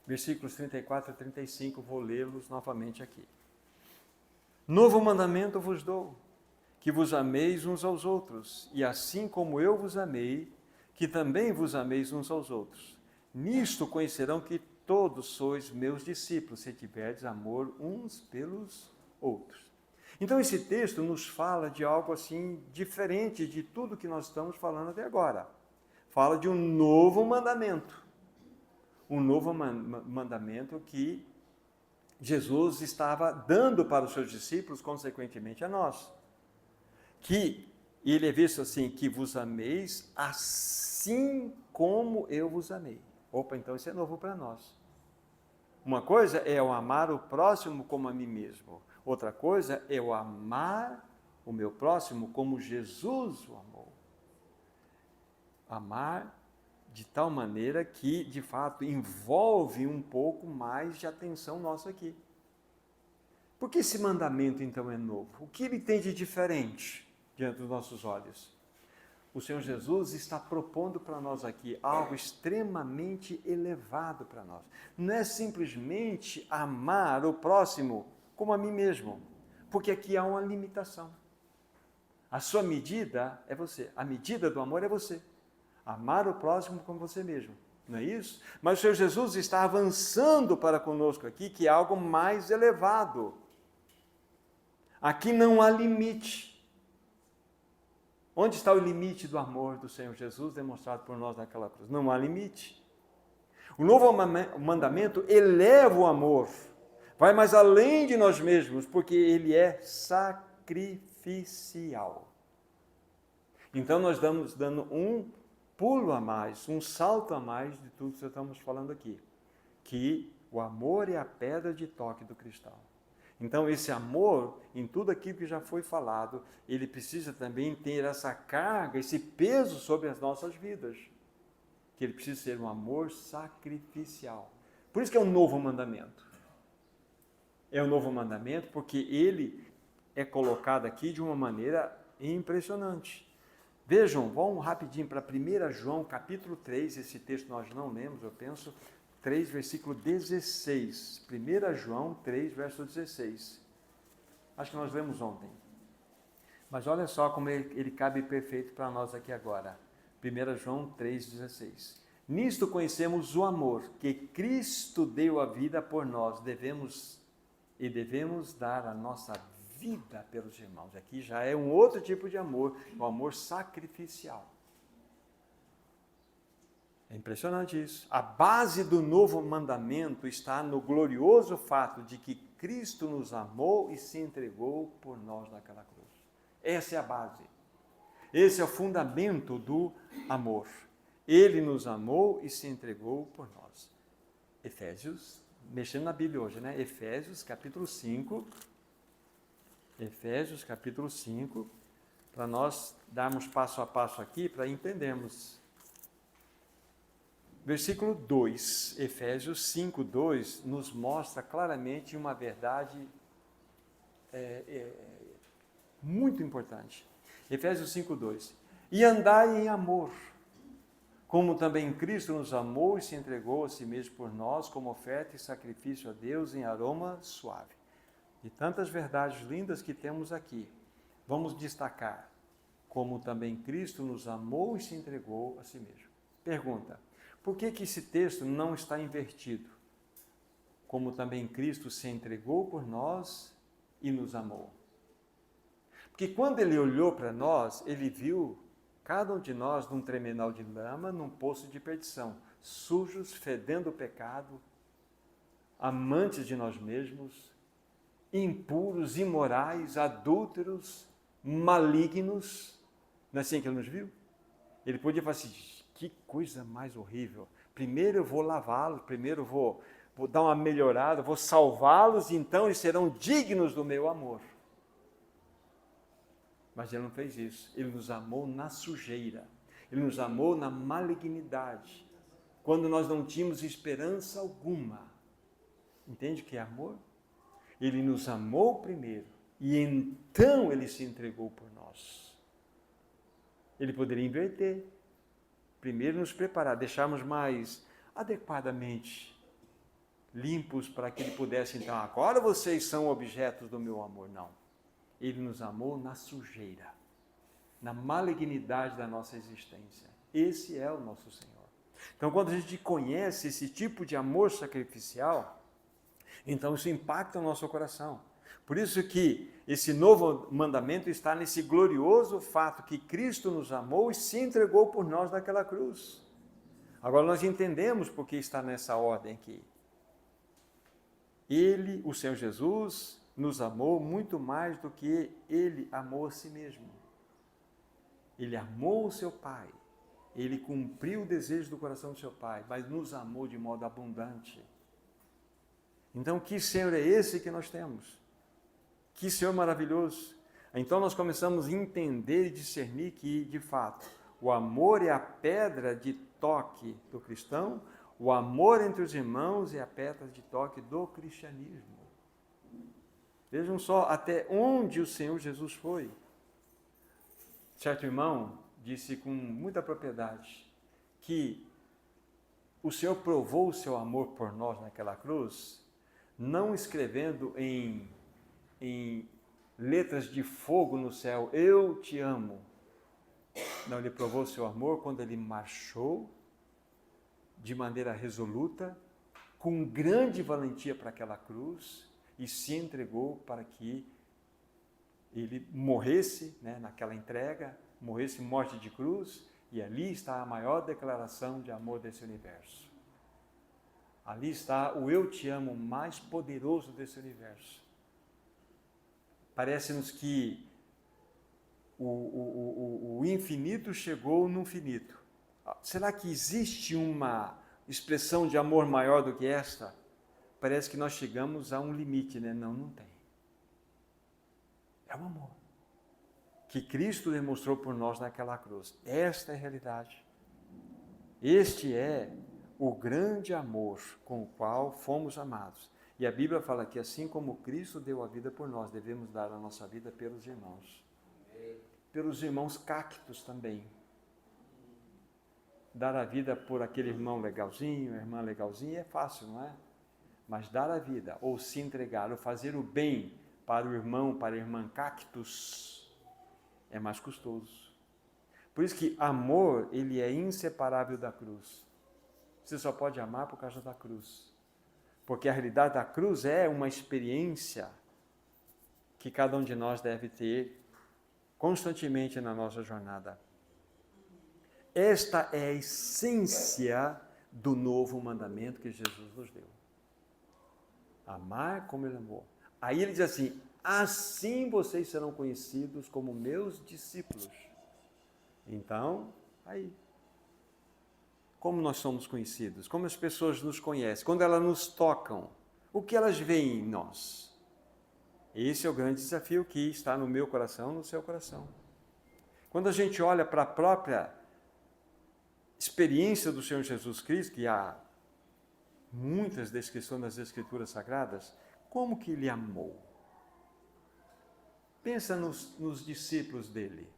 versículos 34 a 35, vou lê-los novamente aqui. Novo mandamento vos dou, que vos ameis uns aos outros, e assim como eu vos amei, que também vos ameis uns aos outros. Nisto conhecerão que todos sois meus discípulos, se tiverdes amor uns pelos outros. Então esse texto nos fala de algo assim diferente de tudo que nós estamos falando até agora. Fala de um novo mandamento. Um novo mandamento que Jesus estava dando para os seus discípulos, consequentemente a nós. Que ele é visto assim, que vos ameis assim como eu vos amei. Opa, então isso é novo para nós. Uma coisa é eu amar o próximo como a mim mesmo. Outra coisa é eu amar o meu próximo como Jesus o amou. Amar de tal maneira que, de fato, envolve um pouco mais de atenção nossa aqui. Por que esse mandamento, então, é novo? O que ele tem de diferente diante dos nossos olhos? O Senhor Jesus está propondo para nós aqui algo extremamente elevado para nós. Não é simplesmente amar o próximo como a mim mesmo, porque aqui há uma limitação. A sua medida é você, a medida do amor é você. Amar o próximo como você mesmo, não é isso? Mas o Senhor Jesus está avançando para conosco aqui, que é algo mais elevado. Aqui não há limite. Onde está o limite do amor do Senhor Jesus demonstrado por nós naquela cruz? Não há limite. O novo mandamento eleva o amor, vai mais além de nós mesmos, porque ele é sacrificial. Então nós estamos dando um pulo a mais, um salto a mais de tudo que estamos falando aqui, que o amor é a pedra de toque do cristão. Então, esse amor, em tudo aquilo que já foi falado, ele precisa também ter essa carga, esse peso sobre as nossas vidas. Que ele precisa ser um amor sacrificial. Por isso que é um novo mandamento. É um novo mandamento porque ele é colocado aqui de uma maneira impressionante. Vejam, vamos rapidinho para 1 João, capítulo 3, esse texto nós não lemos, eu penso, 3, versículo 16. 1 João 3, verso 16. Acho que nós lemos ontem. Mas olha só como ele cabe perfeito para nós aqui agora. 1 João 3, 16. Nisto conhecemos o amor, que Cristo deu a vida por nós. Devemos dar a nossa vida pelos irmãos. Aqui já é um outro tipo de amor, o amor sacrificial. É impressionante isso. A base do novo mandamento está no glorioso fato de que Cristo nos amou e se entregou por nós naquela cruz. Essa é a base. Esse é o fundamento do amor. Ele nos amou e se entregou por nós. Efésios, mexendo na Bíblia hoje, né? Efésios, capítulo 5. Efésios, capítulo 5, para nós darmos passo a passo aqui, para entendermos. Versículo 2, Efésios 5, 2, nos mostra claramente uma verdade muito importante. Efésios 5, 2. E andai em amor, como também Cristo nos amou e se entregou a si mesmo por nós, como oferta e sacrifício a Deus em aroma suave. E tantas verdades lindas que temos aqui. Vamos destacar como também Cristo nos amou e se entregou a si mesmo. Pergunta: por que esse texto não está invertido? Como também Cristo se entregou por nós e nos amou. Porque quando ele olhou para nós, ele viu cada um de nós num tremedal de lama, num poço de perdição, sujos, fedendo o pecado, amantes de nós mesmos, impuros, imorais, adúlteros, malignos. Não é assim que ele nos viu? Ele podia falar assim: que coisa mais horrível. Primeiro eu vou lavá-los, primeiro eu vou dar uma melhorada, vou salvá-los, e então eles serão dignos do meu amor. Mas ele não fez isso. Ele nos amou na sujeira. Ele nos amou na malignidade. Quando nós não tínhamos esperança alguma. Entende o que é amor? Ele nos amou primeiro. E então ele se entregou por nós. Ele poderia inverter. Primeiro nos preparar, deixarmos mais adequadamente limpos para que ele pudesse, então, agora vocês são objetos do meu amor. Não. Ele nos amou na sujeira, na malignidade da nossa existência. Esse é o nosso Senhor. Então, quando a gente conhece esse tipo de amor sacrificial, então isso impacta o nosso coração. Por isso que esse novo mandamento está nesse glorioso fato que Cristo nos amou e se entregou por nós naquela cruz. Agora nós entendemos porque está nessa ordem aqui. Ele, o Senhor Jesus, nos amou muito mais do que ele amou a si mesmo. Ele amou o seu Pai, ele cumpriu o desejo do coração do seu Pai, mas nos amou de modo abundante. Então, que Senhor é esse que nós temos? Que Senhor maravilhoso! Então nós começamos a entender e discernir que, de fato, o amor é a pedra de toque do cristão, o amor entre os irmãos é a pedra de toque do cristianismo. Vejam só até onde o Senhor Jesus foi. Certo irmão disse com muita propriedade que o Senhor provou o seu amor por nós naquela cruz, não escrevendo em letras de fogo no céu, eu te amo. Não, ele provou o seu amor quando ele marchou de maneira resoluta, com grande valentia para aquela cruz, e se entregou para que ele morresse, naquela entrega, morresse morte de cruz, e ali está a maior declaração de amor desse universo. Ali está o eu te amo mais poderoso desse universo. Parece-nos que o infinito chegou no finito. Será que existe uma expressão de amor maior do que esta? Parece que nós chegamos a um limite, Não, não tem. É o amor que Cristo demonstrou por nós naquela cruz. Esta é a realidade. Este é o grande amor com o qual fomos amados. E a Bíblia fala que assim como Cristo deu a vida por nós, devemos dar a nossa vida pelos irmãos. Pelos irmãos cactos também. Dar a vida por aquele irmão legalzinho, irmã legalzinha, é fácil, não é? Mas dar a vida, ou se entregar, ou fazer o bem para o irmão, para a irmã cactus, é mais custoso. Por isso que amor, ele é inseparável da cruz. Você só pode amar por causa da cruz. Porque a realidade da cruz é uma experiência que cada um de nós deve ter constantemente na nossa jornada. Esta é a essência do novo mandamento que Jesus nos deu. Amar como ele amou. Aí ele diz assim: assim vocês serão conhecidos como meus discípulos. Então, aí, como nós somos conhecidos? Como as pessoas nos conhecem? Quando elas nos tocam, o que elas veem em nós? Esse é o grande desafio que está no meu coração, no seu coração. Quando a gente olha para a própria experiência do Senhor Jesus Cristo, que há muitas descrições nas Escrituras Sagradas, como que Ele amou? Pensa nos discípulos dele.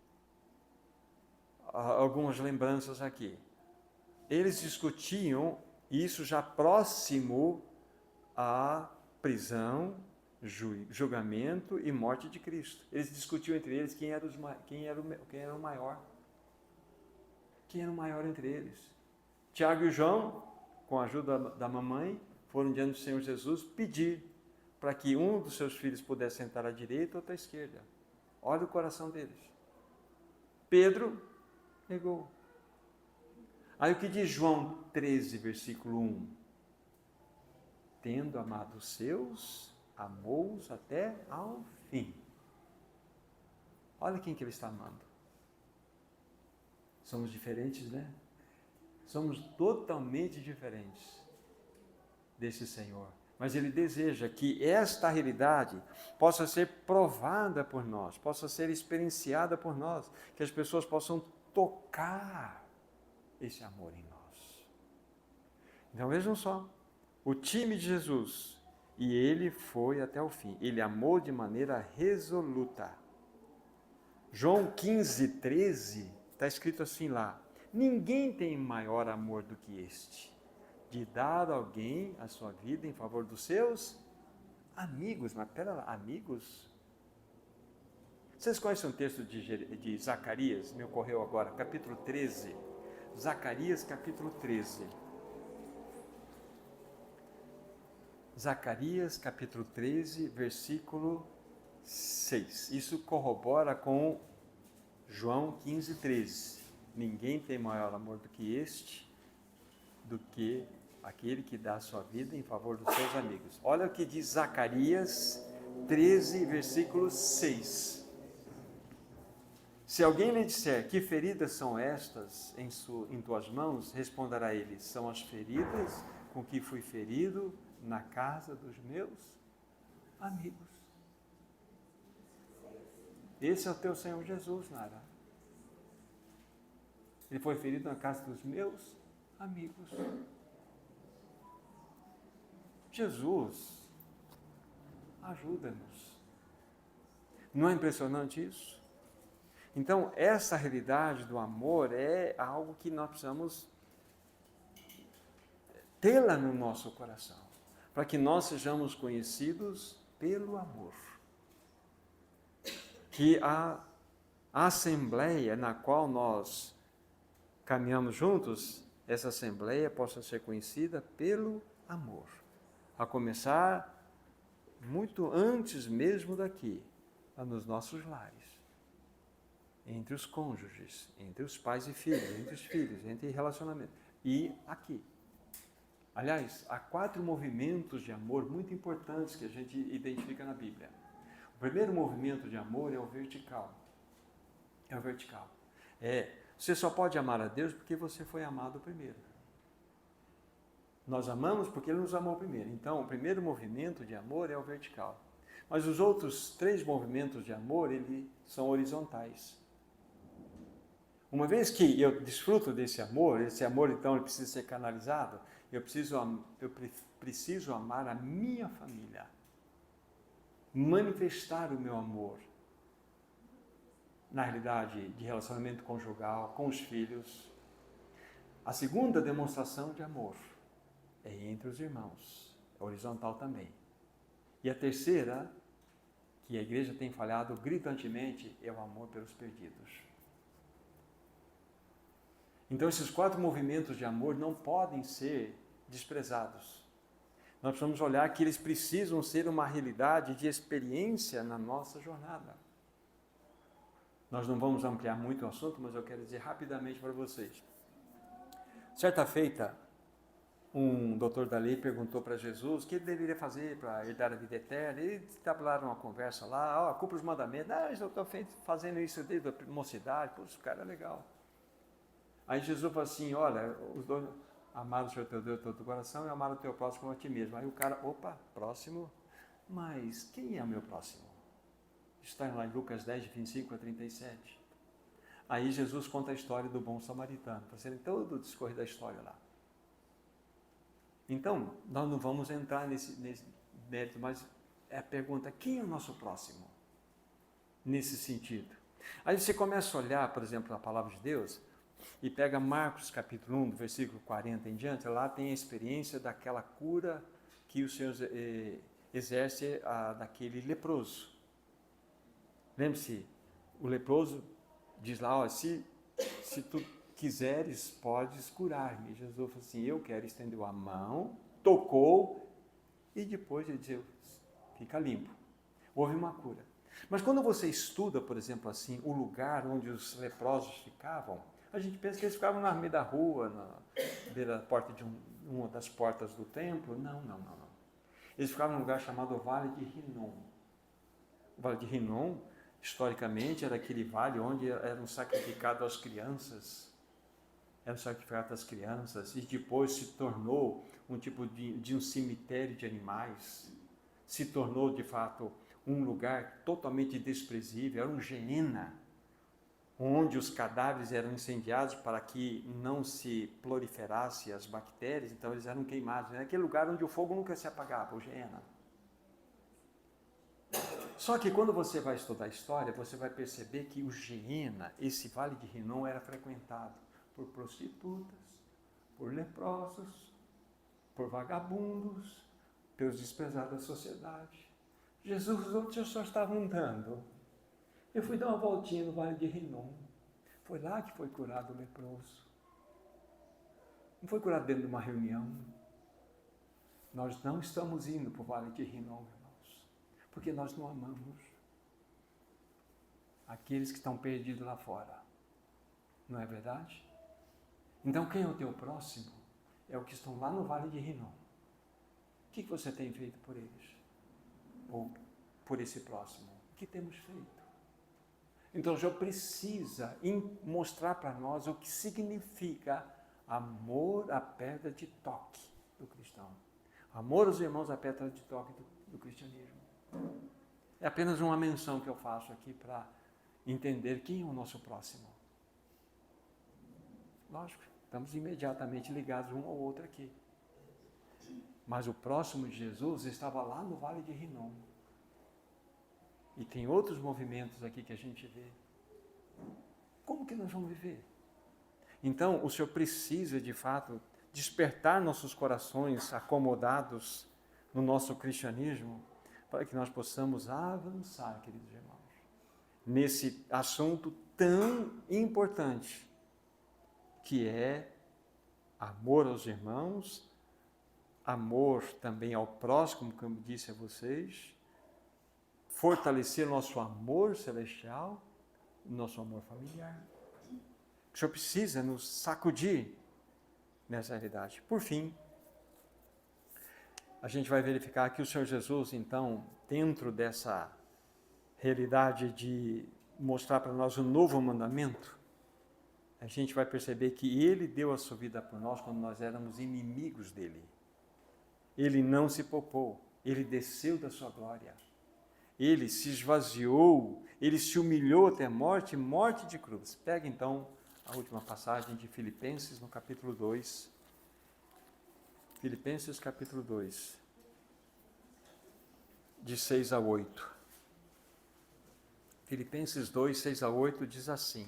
Algumas lembranças aqui. Eles discutiam, isso já próximo à prisão, julgamento e morte de Cristo. Eles discutiam entre eles quem era o maior. Quem era o maior entre eles? Tiago e João, com a ajuda da mamãe, foram diante do Senhor Jesus pedir para que um dos seus filhos pudesse sentar à direita ou outra à esquerda. Olha o coração deles. Pedro negou. Aí o que diz João 13, versículo 1? Tendo amado os seus, amou-os até ao fim. Olha quem que ele está amando. Somos diferentes, né? Somos totalmente diferentes desse Senhor. Mas Ele deseja que esta realidade possa ser provada por nós, possa ser experienciada por nós, que as pessoas possam tocar esse amor em nós. Então vejam só, o time de Jesus, e Ele foi até o fim. Ele amou de maneira resoluta. João 15, 13... está escrito assim lá: ninguém tem maior amor do que este, de dar a alguém a sua vida em favor dos seus amigos. Mas pera lá, amigos? Vocês conhecem um texto de Zacarias? Me ocorreu agora, capítulo 13. Zacarias, capítulo 13. Zacarias, capítulo 13, versículo 6. Isso corrobora com João 15, 13. Ninguém tem maior amor do que este, do que aquele que dá a sua vida em favor dos seus amigos. Olha o que diz Zacarias 13, versículo 6. Se alguém lhe disser: que feridas são estas em tuas mãos? Responderá ele: são as feridas com que fui ferido na casa dos meus amigos. Esse é o teu Senhor Jesus, Nara. Ele foi ferido na casa dos meus amigos. Jesus, ajuda-nos. Não é impressionante isso? Então, essa realidade do amor é algo que nós precisamos tê-la no nosso coração, para que nós sejamos conhecidos pelo amor. Que a assembleia na qual nós caminhamos juntos, essa assembleia possa ser conhecida pelo amor. A começar muito antes mesmo daqui, nos nossos lares. Entre os cônjuges, entre os pais e filhos, entre os filhos, entre relacionamentos. E aqui. Aliás, há 4 movimentos de amor muito importantes que a gente identifica na Bíblia. O primeiro movimento de amor é o vertical. É o vertical. Você só pode amar a Deus porque você foi amado primeiro. Nós amamos porque Ele nos amou primeiro. Então, o primeiro movimento de amor é o vertical. Mas os outros 3 movimentos de amor, eles são horizontais. Uma vez que eu desfruto desse amor, esse amor então ele precisa ser canalizado, eu preciso amar a minha família, manifestar o meu amor na realidade de relacionamento conjugal, com os filhos. A segunda demonstração de amor é entre os irmãos, é horizontal também. E a terceira, que a igreja tem falhado gritantemente, é o amor pelos perdidos. Então, esses 4 movimentos de amor não podem ser desprezados. Nós precisamos olhar que eles precisam ser uma realidade de experiência na nossa jornada. Nós não vamos ampliar muito o assunto, mas eu quero dizer rapidamente para vocês. Certa feita, um doutor da lei perguntou para Jesus o que ele deveria fazer para herdar a vida eterna. E tabularam uma conversa lá: cumpre os mandamentos. Eu estou fazendo isso desde a mocidade. Pô, esse cara é legal. Aí Jesus falou assim: olha, os dois, amar o Senhor teu Deus de todo o coração e amar o teu próximo como a ti mesmo. Aí o cara: opa, próximo, mas quem é o meu próximo? Está lá em Lucas 10, 25 a 37. Aí Jesus conta a história do bom samaritano, fazendo todo o discorrer da história lá. Então, nós não vamos entrar nesse mérito, mas é a pergunta, quem é o nosso próximo? Nesse sentido. Aí você começa a olhar, por exemplo, a palavra de Deus, e pega Marcos capítulo 1, do versículo 40 em diante, lá tem a experiência daquela cura que o Senhor exerce daquele leproso. Lembre-se, o leproso diz lá, ó, se tu quiseres, podes curar-me. Jesus falou assim, eu quero, estendeu a mão, tocou, e depois ele disse, fica limpo. Houve uma cura. Mas quando você estuda, por exemplo, assim, o lugar onde os leprosos ficavam, a gente pensa que eles ficavam na meio da rua, na beira da porta de uma das portas do templo. Não. Eles ficavam num lugar chamado Vale de Rinom. O Vale de Rinom, historicamente, era aquele vale onde eram sacrificadas as crianças. E depois se tornou um tipo de um cemitério de animais. Se tornou, de fato, um lugar totalmente desprezível, era um Geena, onde os cadáveres eram incendiados para que não se proliferassem as bactérias, então eles eram queimados. Era aquele lugar onde o fogo nunca se apagava, o Geena. Só que quando você vai estudar a história, você vai perceber que o Geena, esse Vale de Rinom, era frequentado por prostitutas, por leprosos, por vagabundos, pelos desprezados da sociedade. Jesus, onde eu só estava andando? Eu fui dar uma voltinha no Vale de Rinom. Foi lá que foi curado o leproso. Não foi curado dentro de uma reunião. Nós não estamos indo para o Vale de Rinom, irmãos, porque nós não amamos aqueles que estão perdidos lá fora. Não é verdade? Então, quem é o teu próximo? É o que estão lá no Vale de Rinom. O que você tem feito por eles? Ou por esse próximo? O que temos feito? Então, o Senhor precisa mostrar para nós o que significa amor à pedra de toque do cristão. Amor aos irmãos à pedra de toque do cristianismo. É apenas uma menção que eu faço aqui para entender quem é o nosso próximo. Lógico, estamos imediatamente ligados um ao outro aqui. Mas o próximo de Jesus estava lá no Vale de Rinom. E tem outros movimentos aqui que a gente vê. Como que nós vamos viver? Então, o Senhor precisa, de fato, despertar nossos corações acomodados no nosso cristianismo, para que nós possamos avançar, queridos irmãos, nesse assunto tão importante, que é amor aos irmãos, amor também ao próximo, como disse a vocês, fortalecer nosso amor celestial, nosso amor familiar. O Senhor precisa nos sacudir nessa realidade. Por fim, a gente vai verificar que o Senhor Jesus, então, dentro dessa realidade de mostrar para nós um novo mandamento, a gente vai perceber que Ele deu a sua vida por nós quando nós éramos inimigos dEle. Ele não se poupou, Ele desceu da sua glória. Ele se esvaziou, Ele se humilhou até a morte, morte de cruz. Pega então a última passagem de Filipenses, no capítulo 2. Filipenses, capítulo 2, de 6 a 8. Filipenses 2, 6 a 8 diz assim: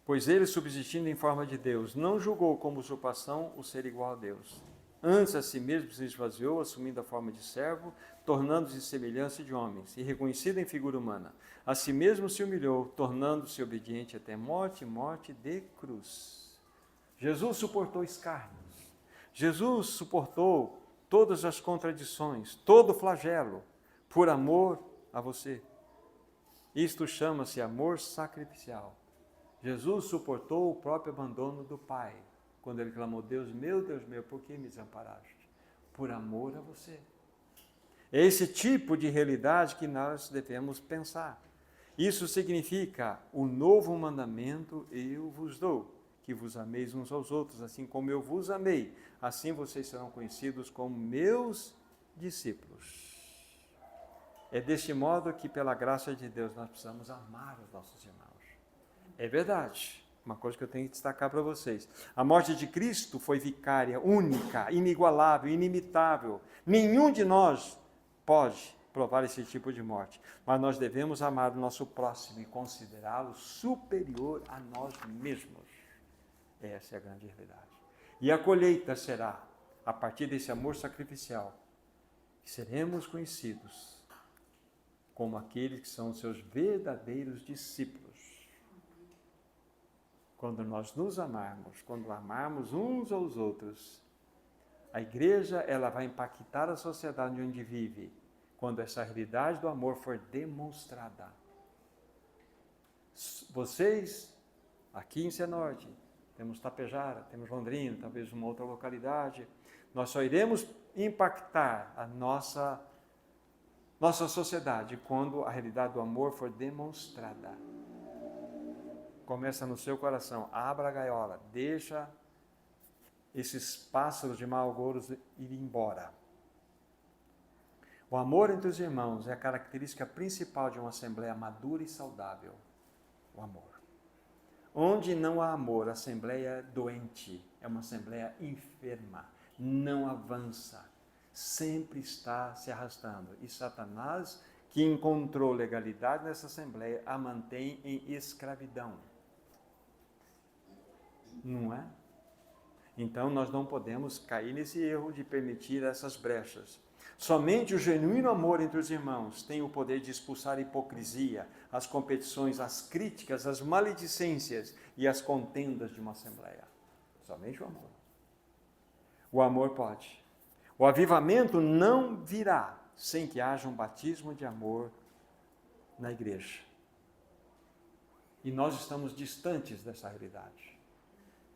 Pois ele, subsistindo em forma de Deus, não julgou como usurpação o ser igual a Deus. Antes a si mesmo se esvaziou, assumindo a forma de servo, tornando-se semelhança de homens, e reconhecido em figura humana. A si mesmo se humilhou, tornando-se obediente até morte, morte de cruz. Jesus suportou escárnios. Jesus suportou todas as contradições, todo o flagelo, por amor a você. Isto chama-se amor sacrificial. Jesus suportou o próprio abandono do Pai, quando ele clamou, Deus meu, por que me desamparaste? Por amor a você. É esse tipo de realidade que nós devemos pensar. Isso significa, o novo mandamento eu vos dou, que vos ameis uns aos outros, assim como eu vos amei. Assim vocês serão conhecidos como meus discípulos. É deste modo que, pela graça de Deus, nós precisamos amar os nossos irmãos. É verdade. Uma coisa que eu tenho que destacar para vocês. A morte de Cristo foi vicária, única, inigualável, inimitável. Nenhum de nós pode provar esse tipo de morte. Mas nós devemos amar o nosso próximo e considerá-lo superior a nós mesmos. Essa é a grande verdade. E a colheita será, a partir desse amor sacrificial, que seremos conhecidos como aqueles que são seus verdadeiros discípulos. Quando nós nos amarmos, quando amarmos uns aos outros, a igreja ela vai impactar a sociedade onde vive, quando essa realidade do amor for demonstrada. Vocês, aqui em Cianorte, temos Tapejara, temos Londrina, talvez uma outra localidade, nós só iremos impactar a nossa sociedade quando a realidade do amor for demonstrada. Começa no seu coração, abra a gaiola, deixa esses pássaros de mau agouro ir embora. O amor entre os irmãos é a característica principal de uma assembleia madura e saudável. O amor. Onde não há amor, a assembleia é doente, é uma assembleia enferma, não avança, sempre está se arrastando. E Satanás, que encontrou legalidade nessa assembleia, a mantém em escravidão. Não é? Então nós não podemos cair nesse erro de permitir essas brechas. Somente o genuíno amor entre os irmãos tem o poder de expulsar a hipocrisia, as competições, as críticas, as maledicências e as contendas de uma assembleia. Somente o amor. O amor pode. O avivamento não virá sem que haja um batismo de amor na igreja. E nós estamos distantes dessa realidade.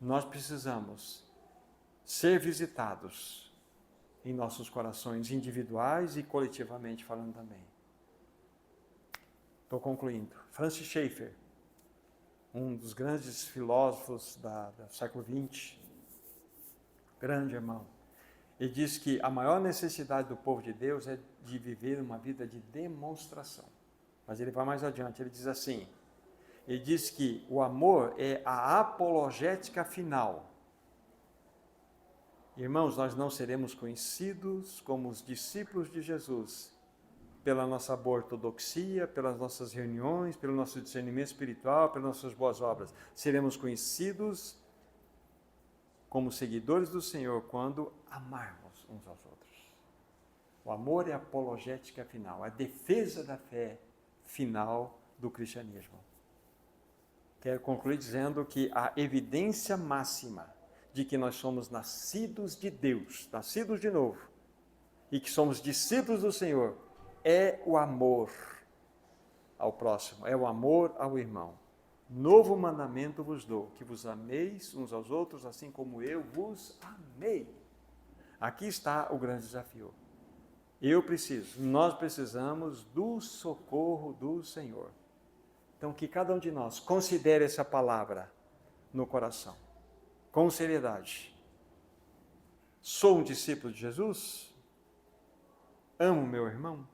Nós precisamos ser visitados em nossos corações individuais e coletivamente falando também. Estou concluindo. Francis Schaeffer, um dos grandes filósofos do século XX, grande irmão, ele diz que a maior necessidade do povo de Deus é de viver uma vida de demonstração. Mas ele vai mais adiante, ele diz assim, ele diz que o amor é a apologética final. Irmãos, nós não seremos conhecidos como os discípulos de Jesus pela nossa boa ortodoxia, pelas nossas reuniões, pelo nosso discernimento espiritual, pelas nossas boas obras. Seremos conhecidos como seguidores do Senhor quando amarmos uns aos outros. O amor é a apologética final, a defesa da fé final do cristianismo. Quero concluir dizendo que a evidência máxima de que nós somos nascidos de Deus, nascidos de novo, e que somos discípulos do Senhor, é o amor ao próximo, é o amor ao irmão. Novo mandamento vos dou, que vos ameis uns aos outros, assim como eu vos amei. Aqui está o grande desafio. Nós precisamos do socorro do Senhor. Então, que cada um de nós considere essa palavra no coração. Com seriedade. Sou um discípulo de Jesus? Amo meu irmão?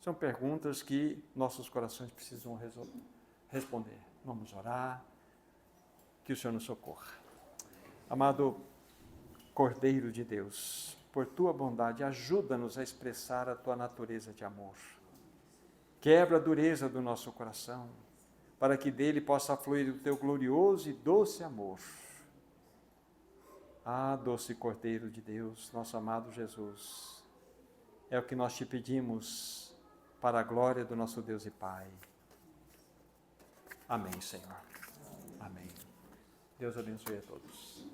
São perguntas que nossos corações precisam responder. Vamos orar, que o Senhor nos socorra. Amado Cordeiro de Deus, por tua bondade, ajuda-nos a expressar a tua natureza de amor. Quebra a dureza do nosso coração, para que dele possa fluir o teu glorioso e doce amor. Ah, doce Cordeiro de Deus, nosso amado Jesus, é o que nós te pedimos para a glória do nosso Deus e Pai. Amém, Senhor. Amém. Deus abençoe a todos.